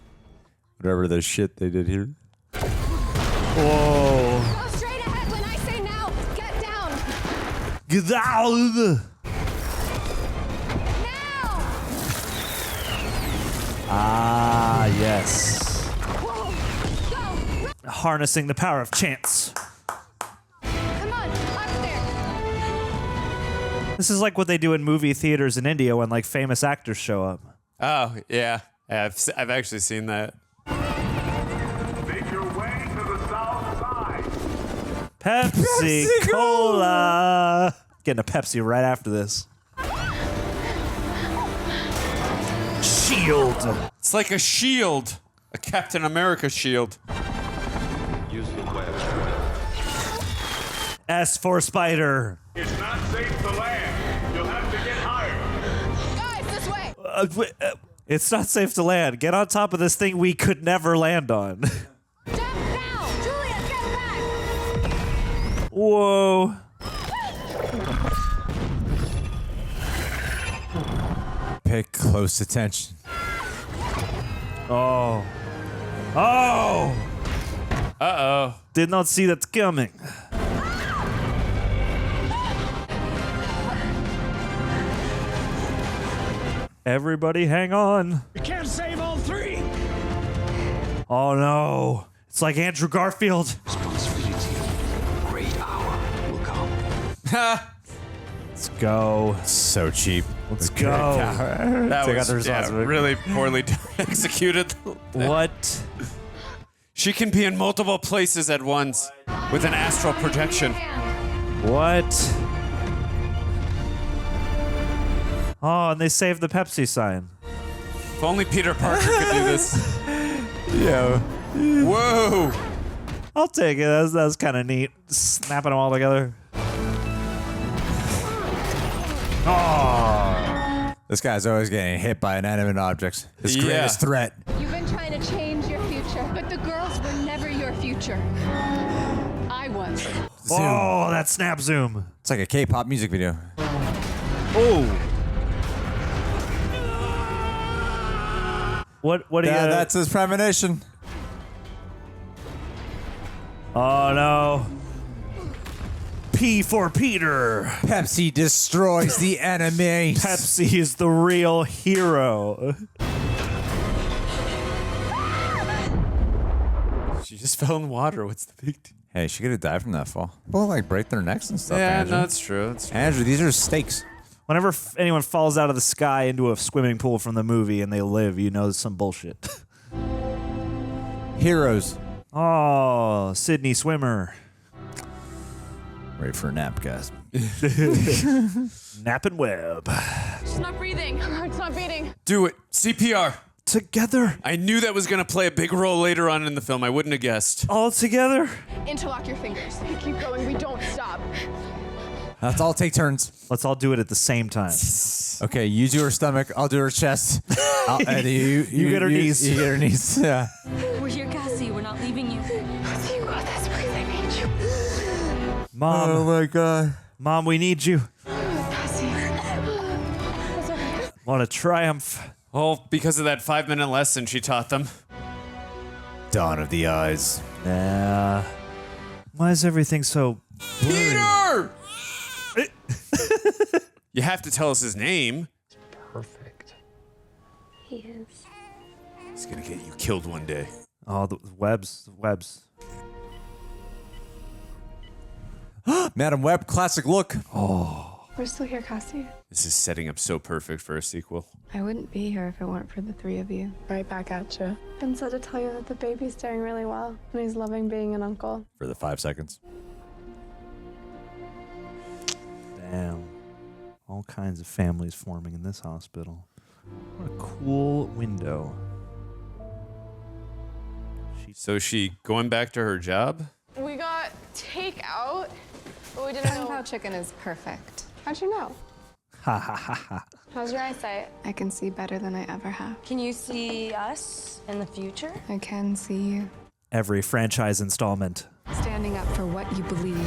whatever the shit they did here. Whoa. Go straight ahead when I say now. Get down. Get down. Now. Ah, yes. Whoa. Go. Harnessing the power of chance. Come on, up there. This is like what they do in movie theaters in India when like famous actors show up. Oh, yeah. I've actually seen that. Make your way to the south side. Pepsi Cola. Getting a Pepsi right after this. Shield. It's like a shield. A Captain America shield. Use the web. S for spider. It's not safe to land. You'll have to get higher. Guys, this way. It's not safe to land. Get on top of this thing we could never land on. Jump now. Julia, get back. Whoa. Pay close attention. Oh. Oh. Uh-oh. Did not see that coming. Everybody hang on. You can't save all three. Oh no. It's like Andrew Garfield. Responsibility. Great hour will come. Let's go. So cheap. Let's go. That was really poorly executed. What? She can be in multiple places at once with an astral projection. What? Oh, and they saved the Pepsi sign. If only Peter Parker could do this. Yeah. Whoa. I'll take it. That was kind of neat. Snapping them all together. Oh. This guy's always getting hit by inanimate objects. His greatest threat. You've been trying to change your future, but the girls were never your future. I was. Oh, that snap zoom. It's like a K-pop music video. Oh. What do you... That's his premonition. Oh, no. P for Peter. Pepsi destroys the enemy. Pepsi is the real hero. She just fell in water. What's the big deal? Hey, she could have died from that fall. People like break their necks and stuff. Yeah, Andrew. no, that's true. That's true. Andrew, these are stakes. Whenever anyone falls out of the sky into a swimming pool from the movie and they live, you know it's some bullshit. Heroes. Oh, Sydney Swimmer. Ready for a nap, guys. Nap and Web. She's not breathing. Her heart's not beating. Do it. CPR. Together. I knew that was going to play a big role later on in the film. I wouldn't have guessed. All together. Interlock your fingers. We keep going. We don't stop. Let's all take turns. Let's all do it at the same time. Okay, you do her stomach. I'll do her chest. And you get her knees. You get her knees. Yeah. We're here, Cassie. We're not leaving you. You got this. Please, I need you. Mom. Oh my God. Mom, we need you. Cassie. It's okay. Want to triumph. Oh, because of that 5-minute lesson she taught them. Dawn of the Eyes. Yeah. Why is everything so blurry? Peter! You have to tell us his name. Perfect. He is. He's gonna get you killed one day. Oh, the webs. Madam Web, classic look. Oh. We're still here, Cassie. This is setting up so perfect for a sequel. I wouldn't be here if it weren't for the three of you. Right back at you. And so to tell you that the baby's doing really well, and he's loving being an uncle. For the 5 seconds. Damn. All kinds of families forming in this hospital. What a cool window. So is she going back to her job? We got takeout, but we didn't Kung know. Pao chicken is perfect. How'd you know? Ha ha ha ha. How's your eyesight? I can see better than I ever have. Can you see us in the future? I can see you. Every franchise installment. Standing up for what you believe.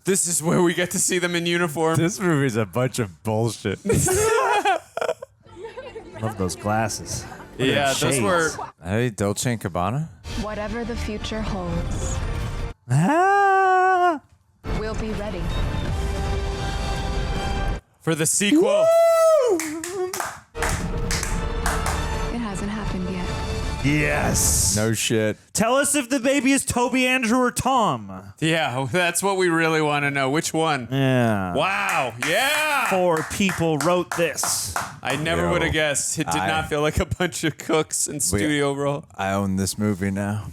This is where we get to see them in uniform. This movie's a bunch of bullshit. Love those glasses. Yeah, those were. Hey, Dolce & Gabbana? Whatever the future holds, Ah! we'll be ready. For the sequel. It hasn't happened yet. Yes. No shit. Tell us if the baby is Toby, Andrew, or Tom. Yeah, that's what we really want to know. Which one? Yeah. Wow. Yeah. 4 people wrote this. I never would have guessed. It did not feel like a bunch of cooks in studio roll. I own this movie now.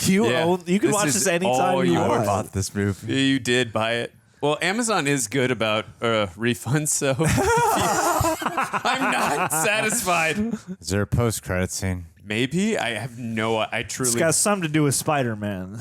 You can watch this anytime you want. I bought this movie. You did buy it. Well, Amazon is good about refunds, so I'm not satisfied. Is there a post-credit scene? Maybe. I have no. I truly. It's got something to do with Spider-Man.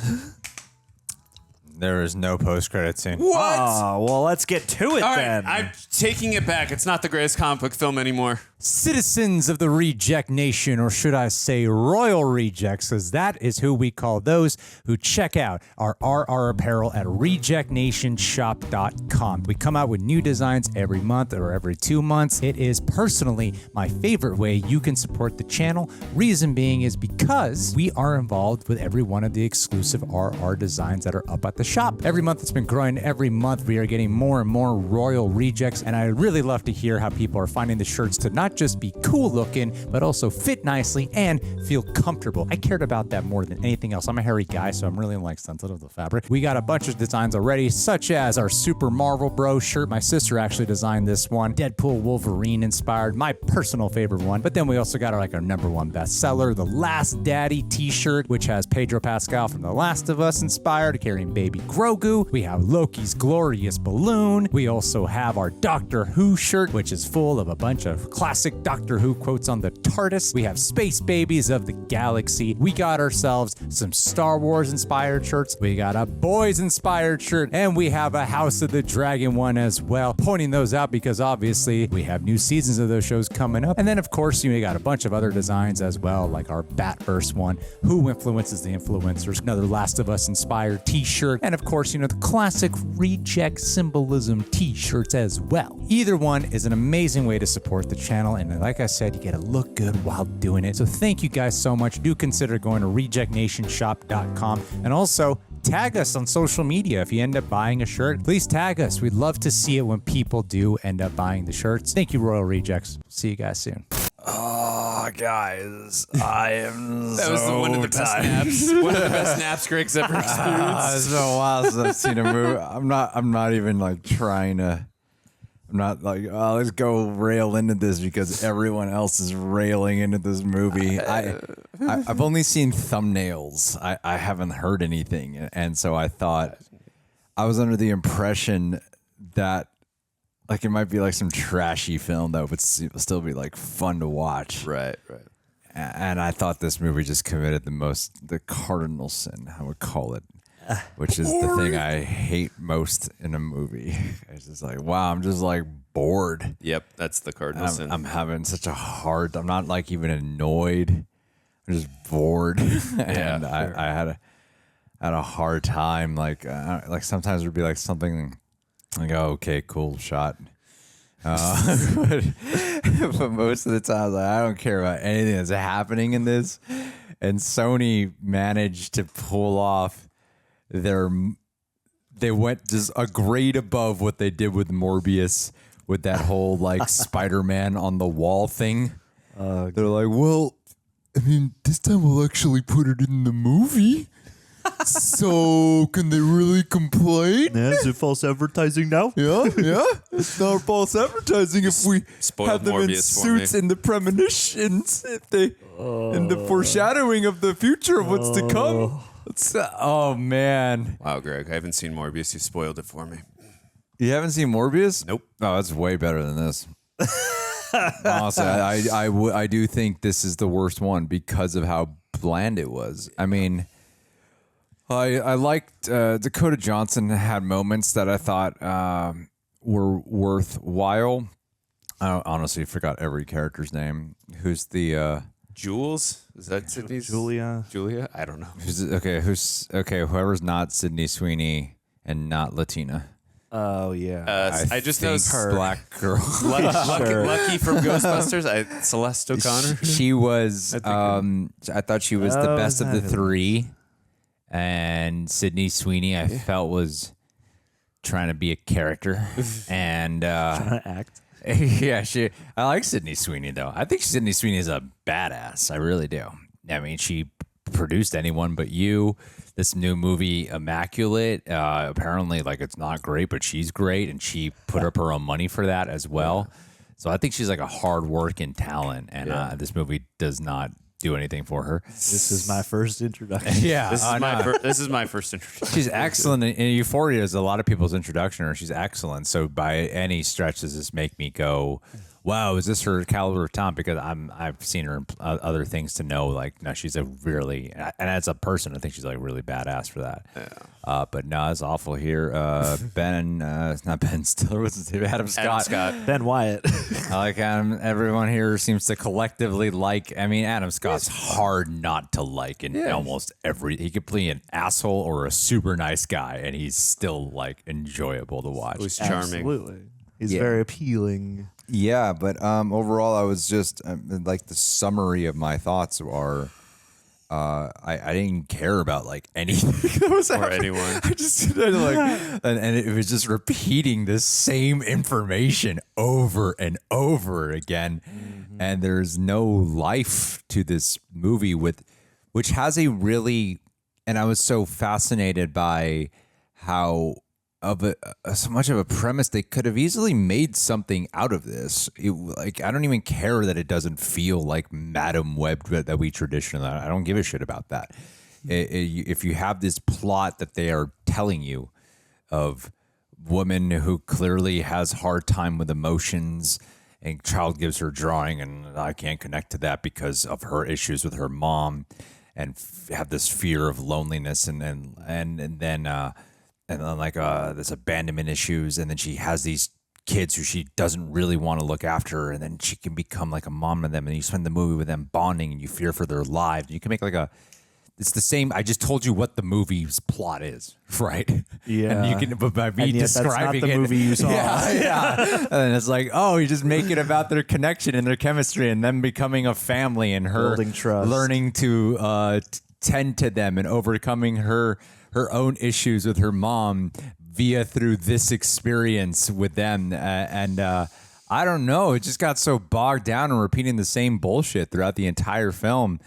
There is no post-credit scene. What? Oh, well, let's get to it All then. right, I'm taking it back. It's not the greatest comic book film anymore. Citizens of the Reject Nation, or should I say Royal Rejects, because that is who we call those who check out our RR apparel at rejectnationshop.com. We come out with new designs every month or every 2 months. It is personally my favorite way you can support the channel. Reason being is because we are involved with every one of the exclusive RR designs that are up at the shop. Every month it's been growing. Every month we are getting more and more Royal Rejects, and I really love to hear how people are finding the shirts to not just be cool looking, but also fit nicely and feel comfortable. I cared about that more than anything else. I'm a hairy guy, so I'm really sensitive to fabric. We got a bunch of designs already, such as our Super Marvel Bros shirt. My sister actually designed this one. Deadpool Wolverine inspired, my personal favorite one. But then we also got our #1 bestseller, the Last Daddy t-shirt, which has Pedro Pascal from The Last of Us inspired, carrying baby Grogu. We have Loki's glorious balloon. We also have our Doctor Who shirt, which is full of a bunch of classic Doctor Who quotes on the TARDIS. We have Space Babies of the Galaxy. We got ourselves some Star Wars inspired shirts. We got a Boys inspired shirt, and we have a House of the Dragon one as well. Pointing those out because obviously we have new seasons of those shows coming up. And then of course, we got a bunch of other designs as well, like our Batverse one, Who Influences the Influencers, another Last of Us inspired t-shirt, and of course, the classic Reject symbolism t-shirts as well. Either one is an amazing way to support the channel, and like I said, you get to look good while doing it. So thank you guys so much. Do consider going to rejectnationshop.com, and also tag us on social media. If you end up buying a shirt, please tag us. We'd love to see it when people do end up buying the shirts. Thank you, Royal Rejects. See you guys soon. Oh, guys, I am That was one of the best naps. One of the best naps Greg's ever experienced. It's been a while since I've seen a movie. I'm not even trying to. I'm not oh, let's go rail into this because everyone else is railing into this movie. I've only seen thumbnails. I haven't heard anything, and so I thought I was under the impression that it might be some trashy film that would still be fun to watch. Right. And I thought this movie just committed the cardinal sin, I would call it, which is the thing I hate most in a movie. It's just wow, I'm just bored. Yep, that's the cardinal sin. I'm having such a hard. I'm not even annoyed. I'm just bored. And I had a hard time. Sometimes it'd be something. Oh, okay, cool shot. But most of the time, I don't care about anything that's happening in this. And Sony managed to pull off their they went just a grade above what they did with Morbius with that whole like Spider-Man on the wall thing. They're like, well, I mean, this time we'll actually put it in the movie. So can they really complain? Yeah, is it false advertising now? Yeah. It's not false advertising if we have them in suits in the premonitions, if they in the foreshadowing of the future of what's to come. Oh man! Wow, Greg, I haven't seen Morbius. You spoiled it for me. You haven't seen Morbius? Nope. Oh, that's way better than this. Honestly, I do think this is the worst one because of how bland it was. I mean, I liked Dakota Johnson had moments that I thought were worthwhile. I honestly forgot every character's name. Who's the Jules? Is that Sydney's? Julia? I don't know. Who's whoever's not Sydney Sweeney and not Latina. Oh yeah. I just know her black girl. Lucky from Ghostbusters. Celeste O'Connor. She was. I thought she was the best of the three, and Sydney Sweeney I felt was trying to be a character and trying to act. Yeah, I like Sydney Sweeney though. I think Sydney Sweeney is a badass. I really do. I mean, she produced Anyone But You. This new movie, Immaculate, apparently like it's not great, but she's great, and she put up her own money for that as well. So I think she's like a hard-working talent, and this movie does not do anything for her. This is my first introduction. Yeah, this is my first introduction. She's excellent, and Euphoria is a lot of people's introduction to her. She's excellent. So by any stretch, does this make me go, wow, is this her caliber of talent? Because I've seen her in other things to know, like, no, she's a really, and as a person, I think she's like really badass for that. Yeah. But no, it's awful here. Not Ben Stiller, what's his name? Adam Scott. Ben Wyatt. I like Adam. Everyone here seems to collectively like, I mean, Adam Scott's hard not to like in almost every, he could play an asshole or a super nice guy, and he's still like enjoyable to watch. He's charming. Absolutely. He's very appealing. Yeah, but overall, I was just like the summary of my thoughts are, I didn't care about like anything that was happening. Anyone. I just like, and it was just repeating the same information over and over again, and there's no life to this movie which has a really, and I was so fascinated by how. So much of a premise, they could have easily made something out of this. Like, I don't even care that it doesn't feel like Madam Web that we traditionally. I don't give a shit about that. If you have this plot that they are telling you of woman who clearly has hard time with emotions, and child gives her drawing, and I can't connect to that because of her issues with her mom, and have this fear of loneliness, and then like there's abandonment issues, and then she has these kids who she doesn't really want to look after, and then she can become like a mom to them, and you spend the movie with them bonding, and you fear for their lives. And you can make like it's the same. I just told you what the movie's plot is, right? Yeah. And you can, but by me and yet describing that's not the movie you saw. Yeah. And it's like, oh, you just make it about their connection and their chemistry, and them becoming a family, and her building trust, learning to tend to them, and overcoming her own issues with her mom through this experience with them. And I don't know, it just got so bogged down and repeating the same bullshit throughout the entire film.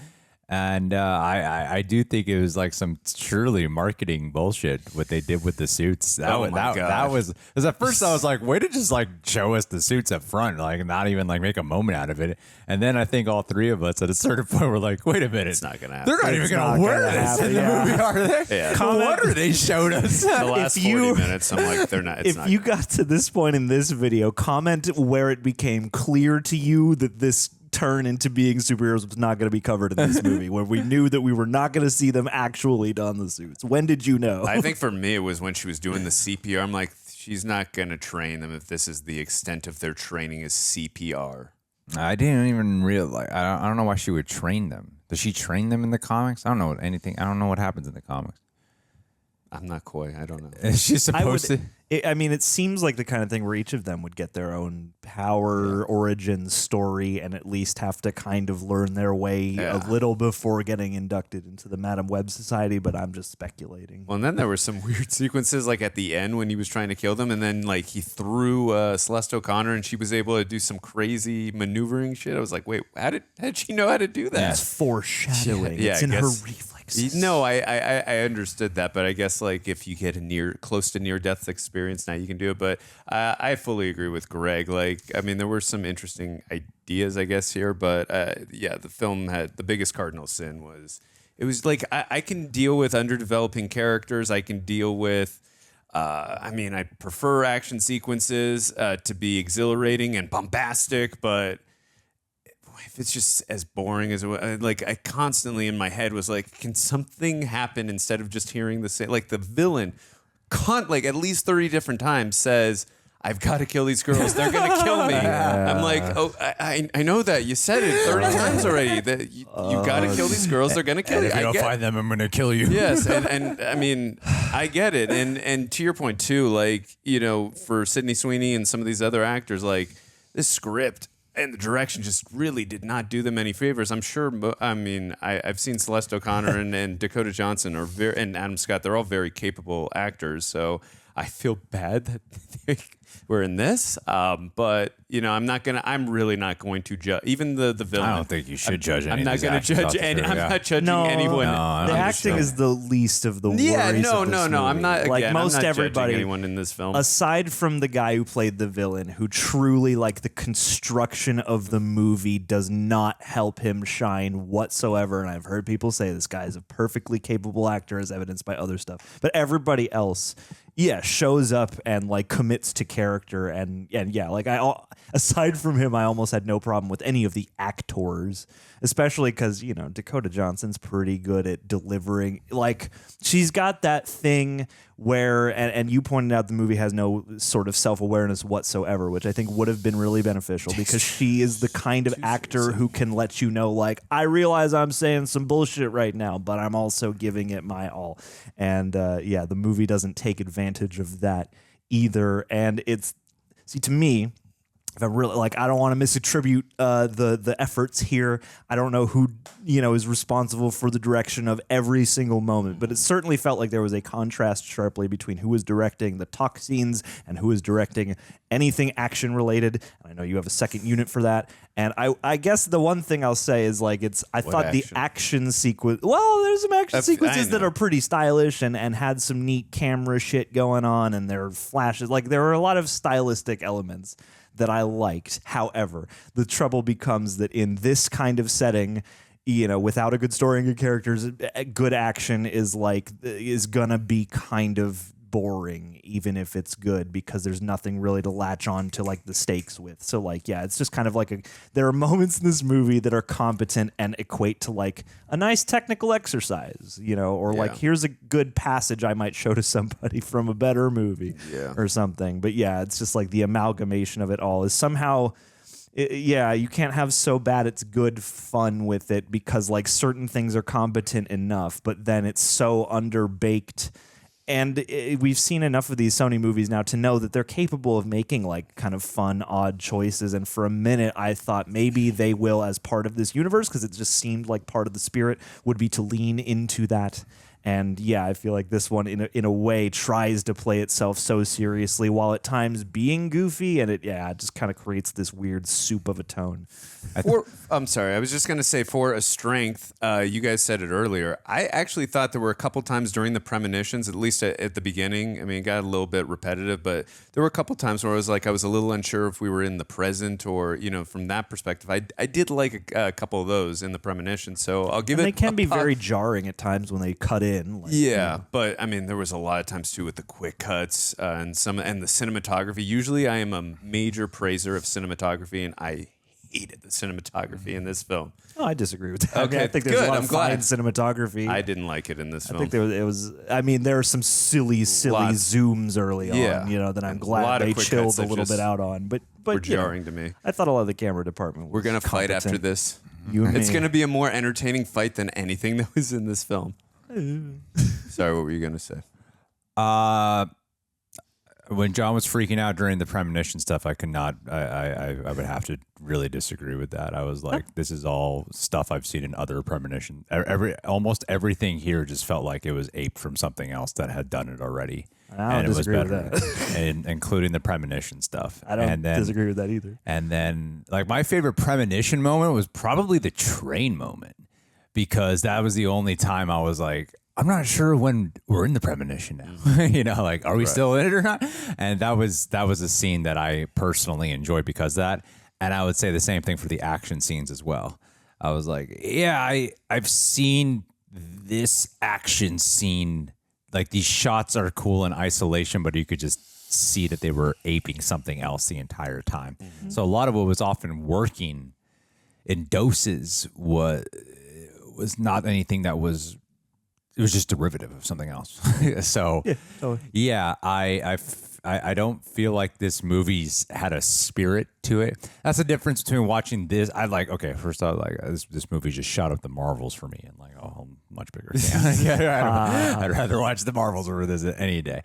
And I do think it was like some truly marketing bullshit what they did with the suits. That was because at first I was like, way to just like show us the suits up front, like not even like make a moment out of it. And then I think all three of us at a certain point were like, wait a minute, it's not gonna happen. They're not even gonna wear this in the movie, are they? Yeah. No wonder they showed us the last 40 minutes. I'm like, they're not. If you got to this point in this video, comment where it became clear to you that this turn into being superheroes was not going to be covered in this movie, where we knew that we were not going to see them actually don the suits. When did you know? I think for me it was when she was doing the CPR. I'm like, she's not going to train them if this is the extent of their training is CPR. I didn't even realize. I don't know why she would train them. Does she train them in the comics? I don't know anything. I don't know what happens in the comics. I'm not coy. I don't know. Is she supposed to? it seems like the kind of thing where each of them would get their own power, origin story, and at least have to kind of learn their way a little before getting inducted into the Madam Web Society, but I'm just speculating. Well, and then there were some weird sequences, like at the end when he was trying to kill them, and then like he threw Celeste O'Connor, and she was able to do some crazy maneuvering shit. I was like, wait, how did she know how to do that? It's foreshadowing. Yeah, it's in her reflexes. No, I understood that, but I guess like if you get close to near death experience, now you can do it. But I fully agree with Greg. Like, I mean, there were some interesting ideas, I guess, here, but the film had the biggest cardinal sin was it was like I can deal with underdeveloping characters. I can deal with. I prefer action sequences to be exhilarating and bombastic, but if it's just as boring as like I constantly in my head was like, can something happen instead of just hearing the same? Like the villain, like at least 30 different times says, "I've got to kill these girls. They're gonna kill me." I'm like, oh, I know that you said it 30 times already. That you got to kill these girls. They're gonna kill you. If you don't find them, I'm gonna kill you. Yes, and I mean, I get it. And to your point too, like for Sydney Sweeney and some of these other actors, like this script and the direction just really did not do them any favors. I'm sure. I mean, I've seen Celeste O'Connor and Dakota Johnson and Adam Scott. They're all very capable actors. So I feel bad that we're in this. But I'm really not going to judge even the villain. I don't think you should judge. I'm not going to judge, and I'm not judging anyone. The acting is the least of the worries. Yeah, of this no. movie. I'm not. Like Again, most I'm not everybody, judging anyone in this film. aside from the guy who played the villain, who truly like the construction of the movie does not help him shine whatsoever. And I've heard people say this guy is a perfectly capable actor, as evidenced by other stuff. But everybody else, shows up and like commits to character, and like aside from him, I almost had no problem with any of the actors, especially because Dakota Johnson's pretty good at delivering. Like she's got that thing where, and you pointed out the movie has no sort of self-awareness whatsoever, which I think would have been really beneficial because she is the kind of actor who can let you know, like, I realize I'm saying some bullshit right now, but I'm also giving it my all. And the movie doesn't take advantage of that either. And to me, if I'm really I don't want to misattribute the efforts here. I don't know who is responsible for the direction of every single moment, but it certainly felt like there was a contrast sharply between who was directing the talk scenes and who was directing anything action related. And I know you have a second unit for that. And I guess the one thing I'll say is I thought the action sequence. Well, there's some action sequences that are pretty stylish and had some neat camera shit going on, and there are flashes. Like there are a lot of stylistic elements that I liked. However, the trouble becomes that in this kind of setting, without a good story and good characters, good action is gonna be kind of boring, even if it's good, because there's nothing really to latch on to like the stakes with. So it's just kind of there are moments in this movie that are competent and equate to like a nice technical exercise, or like here's a good passage I might show to somebody from a better movie or something. But it's just like the amalgamation of it all is somehow you can't have so bad it's good fun with it, because like certain things are competent enough, but then it's so underbaked. And we've seen enough of these Sony movies now to know that they're capable of making like kind of fun, odd choices. And for a minute, I thought maybe they will as part of this universe, because it just seemed like part of the spirit would be to lean into that. And I feel like this one, in a way, tries to play itself so seriously while at times being goofy, and it just kind of creates this weird soup of a tone. I'm sorry, I was just going to say, for a strength, you guys said it earlier, I actually thought there were a couple times during the premonitions, at least at the beginning, I mean, it got a little bit repetitive, but there were a couple times where I was a little unsure if we were in the present or, from that perspective. I did like a couple of those in the premonition, so I'll give it. They can be very jarring at times when they cut in. But I mean, there was a lot of times too with the quick cuts and the cinematography. Usually, I am a major praiser of cinematography, and I hated the cinematography in this film. Oh, I disagree with that. Okay, I think there's a lot of fine cinematography. I didn't like it in this film. I think there are some silly zooms early on, that I'm glad they chilled a little bit out on. But were jarring to me. I thought a lot of the camera department was We're going to fight after this. It's going to be a more entertaining fight than anything that was in this film. Sorry, what were you going to say? when John was freaking out during the premonition stuff, I could not. I would have to really disagree with that. I was like, this is all stuff I've seen in other premonition. Almost everything here just felt like it was aped from something else that had done it already. I don't disagree with that. and including the premonition stuff. I don't disagree with that either. And then, like, my favorite premonition moment was probably the train moment, because that was the only time I was like, I'm not sure when we're in the premonition now. You know, like, are we still in it or not? And that was a scene that I personally enjoyed because of that. And I would say the same thing for the action scenes as well. I was like, yeah, I've seen this action scene. Like, these shots are cool in isolation, but you could just see that they were aping something else the entire time. Mm-hmm. So a lot of what was often working in doses was not anything that was. It was just derivative of something else. So, yeah, I don't feel like this movie's had a spirit to it. That's the difference between watching this. First off, like, this movie just shot up the Marvels for me, and like, much bigger fan. I'd rather watch the Marvels over this any day.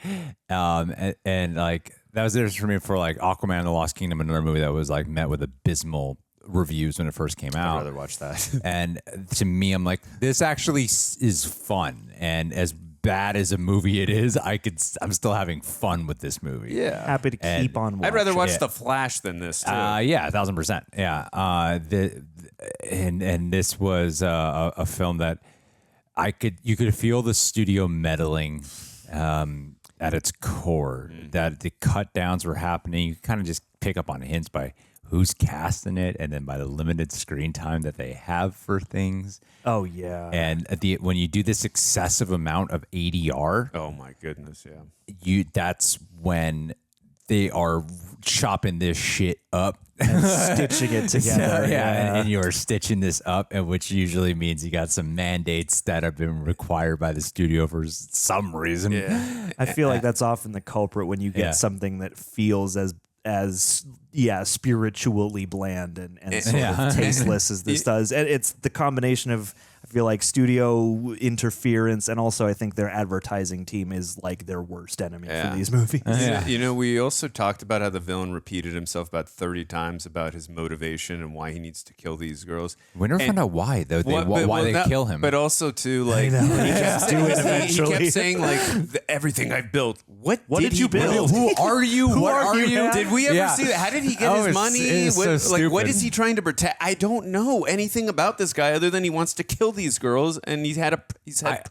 And like, that was the difference for me for like Aquaman and the Lost Kingdom, another movie that was like met with abysmal reviews when it first came out. I'd rather watch that. And to me, I'm like, this actually is fun. And as bad as a movie it is, I'm still having fun with this movie. Yeah. Happy to keep on watching. I'd rather watch The Flash than this, too. Yeah, 1,000%. Yeah. And this was a film that you could feel the studio meddling at its core, that the cut downs were happening. You kind of just pick up on hints by who's casting it, and then by the limited screen time that they have for things. Oh yeah. And when you do this excessive amount of ADR, oh my goodness, yeah. That's when they are chopping this shit up and stitching it together. And you're stitching this up, and which usually means you got some mandates that have been required by the studio for some reason. Yeah. I feel like that's often the culprit when you get something that feels as spiritually bland and sort of tasteless as this does. And it's the combination of, I feel like, studio interference, and also I think their advertising team is like their worst enemy for these movies. You know, we also talked about how the villain repeated himself about 30 times about his motivation and why he needs to kill these girls. We never found out why, though. Why they kill him. But also, too, like, he kept saying, like, everything I've built. What did you build? Who are you? What are you? Did we ever see that? How did he get his money? What is he trying to protect? I don't know anything about this guy other than he wants to kill these girls, and he's had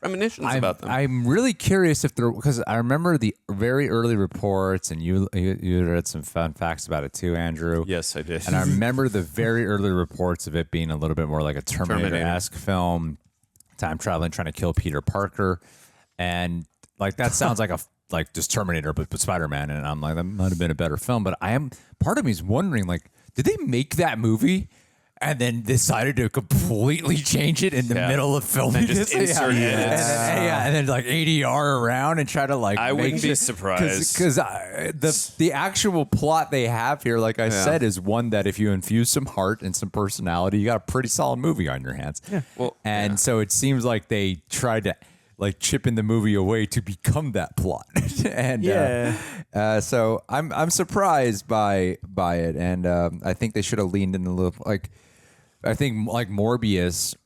premonitions about them. I'm really curious if there, because I remember the very early reports, and you read some fun facts about it too, Andrew. Yes, I did. And I remember the very early reports of it being a little bit more like a Terminator-esque film, time traveling, trying to kill Peter Parker, and like that sounds like just Terminator, but Spider-Man, and I'm like, that might have been a better film. But part of me is wondering, like, did they make that movie and then decided to completely change it in the middle of filming and just this? insert edits. And then like ADR around and try to like. I wouldn't be surprised because the actual plot they have here, like I said, is one that if you infuse some heart and some personality, you got a pretty solid movie on your hands. Yeah. Well, so it seems like they tried to like chipping the movie away to become that plot. And so I'm surprised by it, and I think they should have leaned in a little. Like, I think like Morbius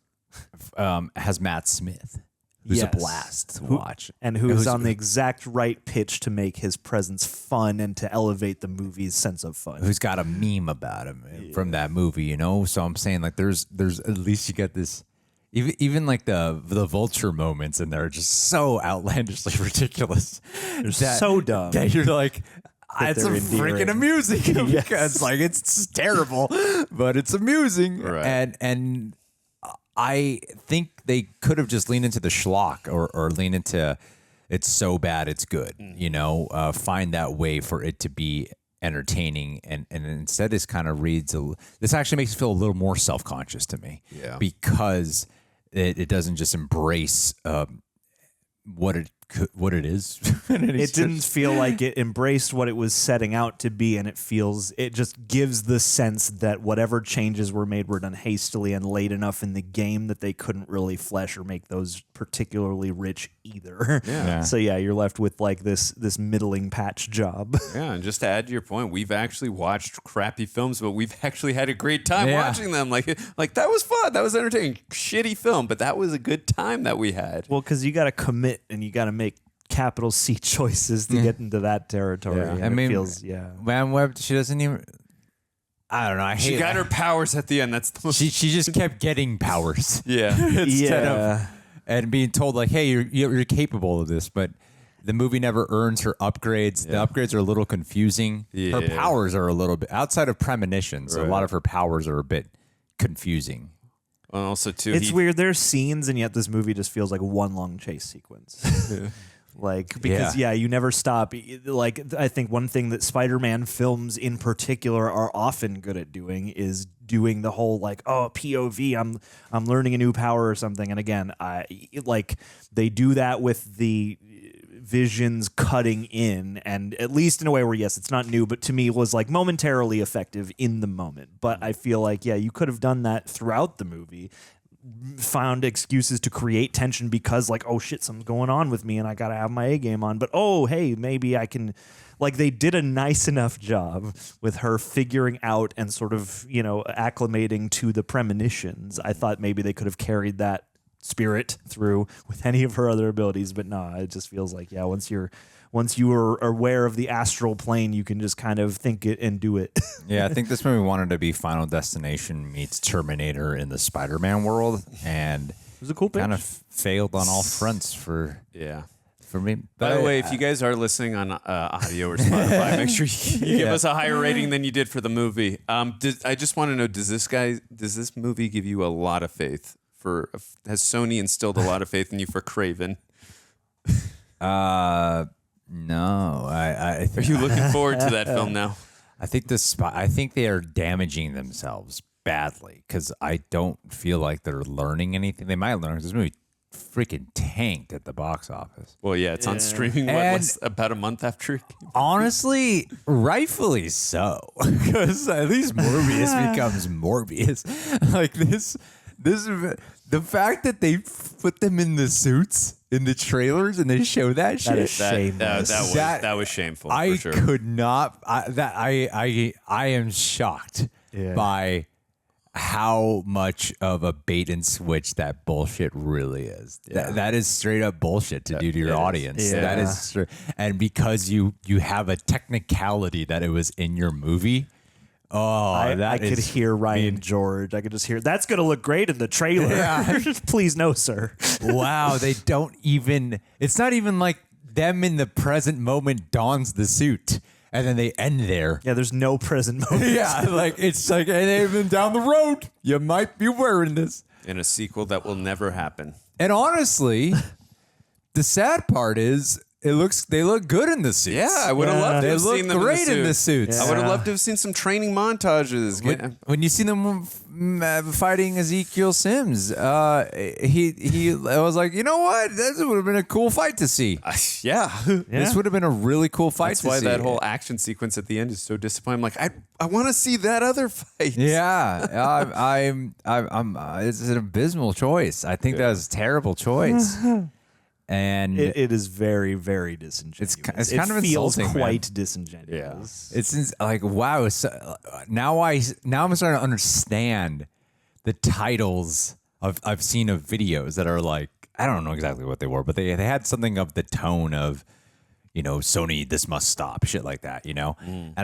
has Matt Smith, who's a blast to watch, and who's on the exact right pitch to make his presence fun and to elevate the movie's sense of fun. Who's got a meme about him from that movie, you know? So I'm saying, like, there's at least you get this. Even like the vulture moments in there are just so outlandishly ridiculous. They're so dumb. That you're like, it's freaking amusing. Yes. Because like it's terrible, but it's amusing. Right. And I think they could have just leaned into the schlock or lean into it's so bad it's good. You know, find that way for it to be entertaining, and instead this kind of reads this actually makes it feel a little more self-conscious to me, because it doesn't just embrace what it what it is. It didn't feel like it embraced what it was setting out to be, and it just gives the sense that whatever changes were made were done hastily and late enough in the game that they couldn't really flesh or make those particularly rich either. Yeah. So yeah, you're left with like this middling patch job. Yeah, and just to add to your point, we've actually watched crappy films, but we've actually had a great time watching them. Like that was fun. That was entertaining. Shitty film, but that was a good time that we had. Well, because you got to commit and you got to make capital C choices to get into that territory. Yeah. And I mean, it feels, Man Web, she doesn't even. I don't know. She got her powers at the end. That's the most. She just kept getting powers. Yeah. Instead of and being told like, hey, you're capable of this, but the movie never earns her upgrades. The upgrades are a little confusing. Her powers are a little bit outside of premonitions. Right. A lot of her powers are a bit confusing. And also too, it's weird. There's scenes, and yet this movie just feels like one long chase sequence. Because you never stop. Like, I think one thing that Spider-Man films in particular are often good at doing is doing the whole like, oh, POV, I'm learning a new power or something. And again, they do that with the visions cutting in, and at least in a way where, yes, it's not new, but to me it was like momentarily effective in the moment. But I feel like, you could have done that throughout the movie, found excuses to create tension because like, oh shit, something's going on with me and I gotta have my A game on, but oh hey, maybe I can, like, they did a nice enough job with her figuring out and sort of, acclimating to the premonitions. I thought maybe they could have carried that spirit through with any of her other abilities, but no, it just feels like, once you are aware of the astral plane, you can just kind of think it and do it. Yeah, I think this movie wanted to be Final Destination meets Terminator in the Spider-Man world, and it was a cool pitch. Kind of failed on all fronts for me. By the way, if you guys are listening on audio or Spotify, make sure you give us a higher rating than you did for the movie. I just want to know, does this movie give you a lot of faith? Has Sony instilled a lot of faith in you for Craven? No. Are you looking forward to that film now? I think they are damaging themselves badly because I don't feel like they're learning anything. They might learn because this movie freaking tanked at the box office. Well, yeah, it's on streaming about a month after it came out. Honestly, rightfully so, because at least Morbius becomes Morbius. Like this, the fact that they put them in the suits in the trailers and they show that shit. That is shameless. That was shameful. I for sure. could not. I am shocked by how much of a bait and switch that bullshit really is. That is straight up bullshit to do to your audience. Yeah. That is, and because you have a technicality that it was in your movie. Oh, I could hear Ryan George. I could just hear, that's going to look great in the trailer. Yeah. Please no, sir. Wow, they don't even, it's not even like them in the present moment dons the suit and then they end there. Yeah, there's no present moment. Yeah, like it's like, and even down the road, you might be wearing this. In a sequel that will never happen. And honestly, the sad part is, they look good in the suits. Yeah, I would have loved to have seen them great in the suits. I would have loved to have seen some training montages. When you see them fighting Ezekiel Sims, he was like, you know what? This would have been a cool fight to see. This would have been a really cool fight. That's why that whole action sequence at the end is so disappointing. I'm like, I want to see that other fight. Yeah, I'm. It's an abysmal choice. I think that was a terrible choice. And it is very, very disingenuous. It's kind of feels insulting, quite man. disingenuous. It's like, wow. Now I'm starting to understand the titles I've seen of videos that are like, I don't know exactly what they were, but they had something of the tone of, Sony, this must stop, shit like that, And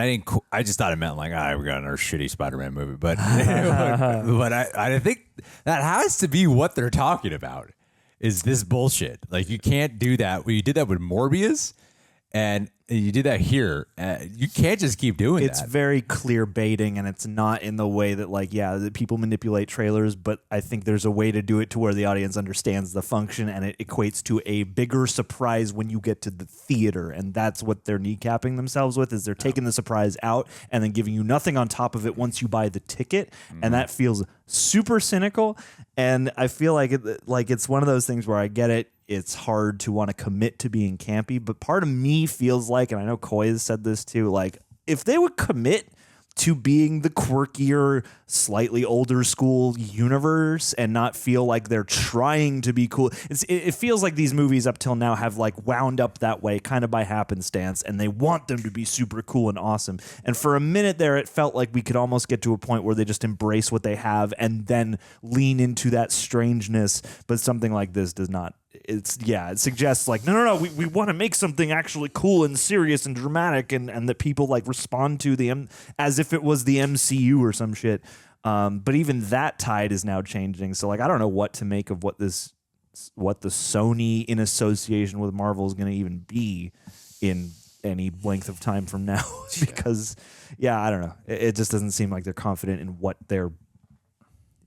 I just thought it meant like, we got another shitty Spider-Man movie, but I think that has to be what they're talking about. Is this bullshit? Like, you can't do that. Well, you did that with Morbius, and you did that here. You can't just keep doing that. It's very clear baiting, and it's not in the way that, like, that people manipulate trailers, but I think there's a way to do it to where the audience understands the function, and it equates to a bigger surprise when you get to the theater, and that's what they're kneecapping themselves with, is they're taking the surprise out and then giving you nothing on top of it once you buy the ticket, and that feels super cynical. And I feel like it's one of those things where I get it. it's hard to want to commit to being campy. But part of me feels like, and I know Coy has said this too, like if they would commit to being the quirkier, slightly older school universe and not feel like they're trying to be cool. It feels like these movies up till now have like wound up that way kind of by happenstance, and they want them to be super cool and awesome. And for a minute there, it felt like we could almost get to a point where they just embrace what they have and then lean into that strangeness. But something like this does not. It suggests like, no, we want to make something actually cool and serious and dramatic and that people like respond to as if it was the MCU or some shit. But even that tide is now changing. So like, I don't know what to make of what the Sony in association with Marvel is going to even be in any length of time from now. Because I don't know. It just doesn't seem like they're confident in what they're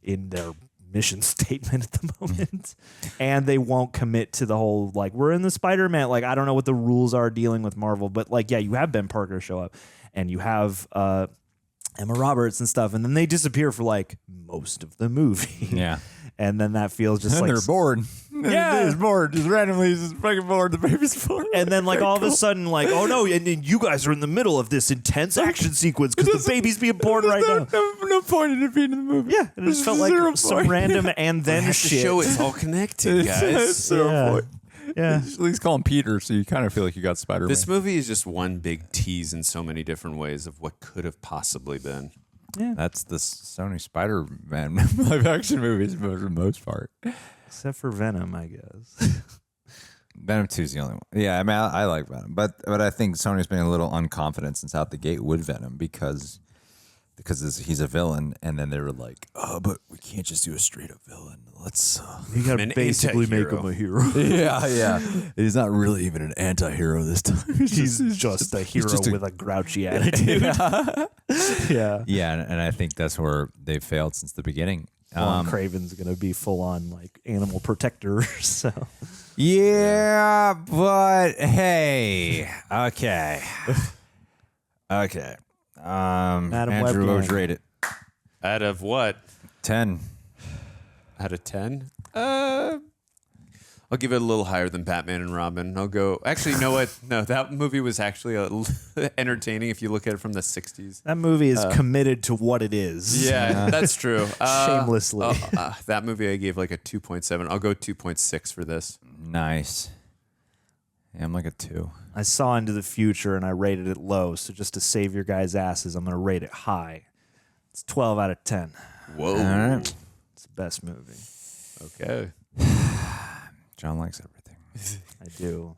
in their mission statement at the moment. And they won't commit to the whole like, we're in the Spider-Man. Like, I don't know what the rules are dealing with Marvel, but like, you have Ben Parker show up and you have Emma Roberts and stuff, and then they disappear for like most of the movie. Yeah. And then that feels just and like they're bored. Yeah, it's bored. Just randomly, just fucking bored. The baby's bored. And then like all of a sudden, like, oh no, and then you guys are in the middle of this intense action sequence because the baby's being born right now. No point in it being in the movie. Yeah, it just felt like so random and then The shit. show is all connected, guys. It's zero point. Yeah. At least call him Peter, so you kind of feel like you got Spider-Man. This movie is just one big tease in so many different ways of what could have possibly been. Yeah. That's the Sony Spider-Man live action movies for the most part. Except for Venom, I guess. Venom 2 is the only one. Yeah, I mean, I like Venom. But I think Sony's been a little unconfident since out the gate with Venom because he's a villain. And then they were like, oh, but we can't just do a straight up villain. Let's... You got to basically make him a hero. Yeah. He's not really even an anti-hero this time. He's just a hero with a grouchy attitude. Yeah. And I think that's where they've failed since the beginning. Craven's going to be full on like animal protector. So yeah, but hey, okay. Andrew, what would you rate it? Out of what? 10. Out of 10? I'll give it a little higher than Batman and Robin. I'll go... Actually, you know what? No, that movie was actually entertaining if you look at it from the 60s. That movie is committed to what it is. Yeah, that's true. Shamelessly. That movie I gave like a 2.7. I'll go 2.6 for this. Nice. Yeah, I'm like a 2. I saw Into the Future and I rated it low, so just to save your guys' asses, I'm going to rate it high. It's 12 out of 10. Whoa. All right. It's the best movie. Okay. John likes everything. I do.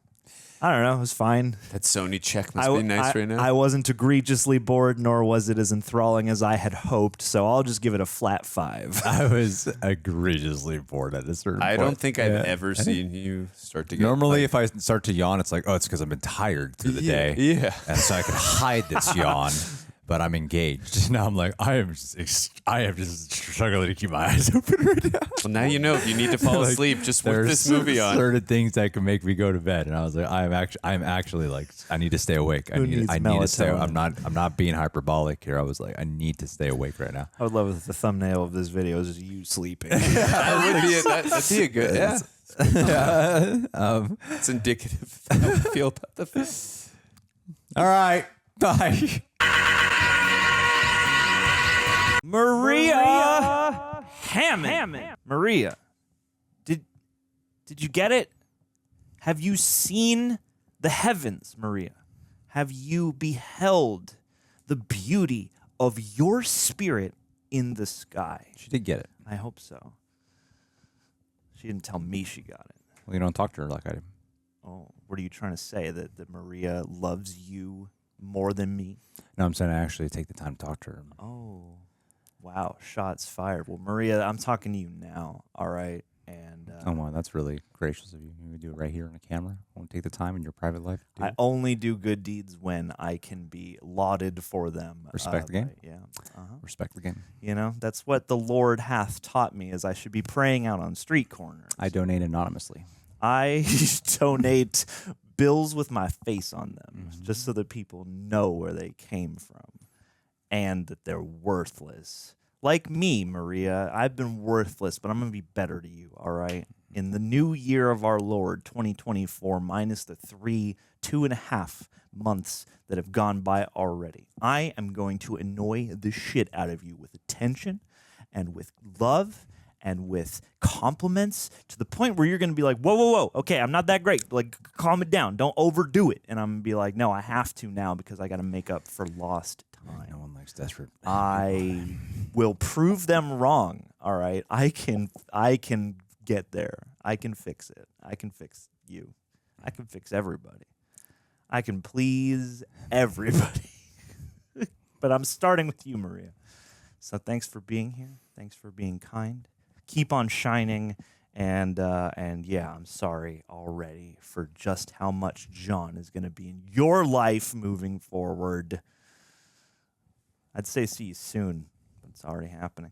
I don't know. It was fine. That Sony check must be nice right now. I wasn't egregiously bored, nor was it as enthralling as I had hoped, so I'll just give it a flat 5. I was egregiously bored at a certain point. I don't think I've ever seen you start to get... Normally, if I start to yawn, it's like, oh, it's because I've been tired through the day. Yeah. And so I can hide this yawn, but I'm engaged. Now I'm like, I am just struggling to keep my eyes open right now. Well, now you know if you need to fall asleep, just put this movie on. Certain things that can make me go to bed, and I was like, I'm actually like, I need to stay awake. I need to stay. I'm not being hyperbolic here. I was like, I need to stay awake right now. I would love if the thumbnail of this video is you sleeping. That'd be a good. Yeah. It's indicative of how I feel about the film. All right. Bye. Maria Hammond. Maria, did you get it? Have you seen the heavens, Maria? Have you beheld the beauty of your spirit in the sky? She did get it. I hope so. She didn't tell me she got it. Well, you don't talk to her like I do. Oh, what are you trying to say? That Maria loves you more than me? No, I'm saying I actually take the time to talk to her. Oh. Wow, shots fired. Well, Maria, I'm talking to you now, all right? And oh, wow, that's really gracious of you. You would do it right here on the camera. Won't take the time in your private life. I only do good deeds when I can be lauded for them. Respect the game. Yeah. Respect the game. You know, that's what the Lord hath taught me, is I should be praying out on street corners. I donate anonymously. I donate bills with my face on them, just so that people know where they came from and that they're worthless, like me, Maria, I've been worthless, but I'm going to be better to you, all right? In the new year of our Lord, 2024, minus the 2.5 months that have gone by already, I am going to annoy the shit out of you with attention and with love and with compliments to the point where you're going to be like, whoa, whoa, whoa, okay, I'm not that great. Like, calm it down. Don't overdo it. And I'm going to be like, no, I have to now because I got to make up for lost time. No one likes desperate. I will prove them wrong, all right? I can get there. I can fix it. I can fix you. I can fix everybody. I can please everybody. But I'm starting with you, Maria. So thanks for being here. Thanks for being kind. Keep on shining, and yeah, I'm sorry already for just how much John is going to be in your life moving forward. I'd say see you soon, but it's already happening.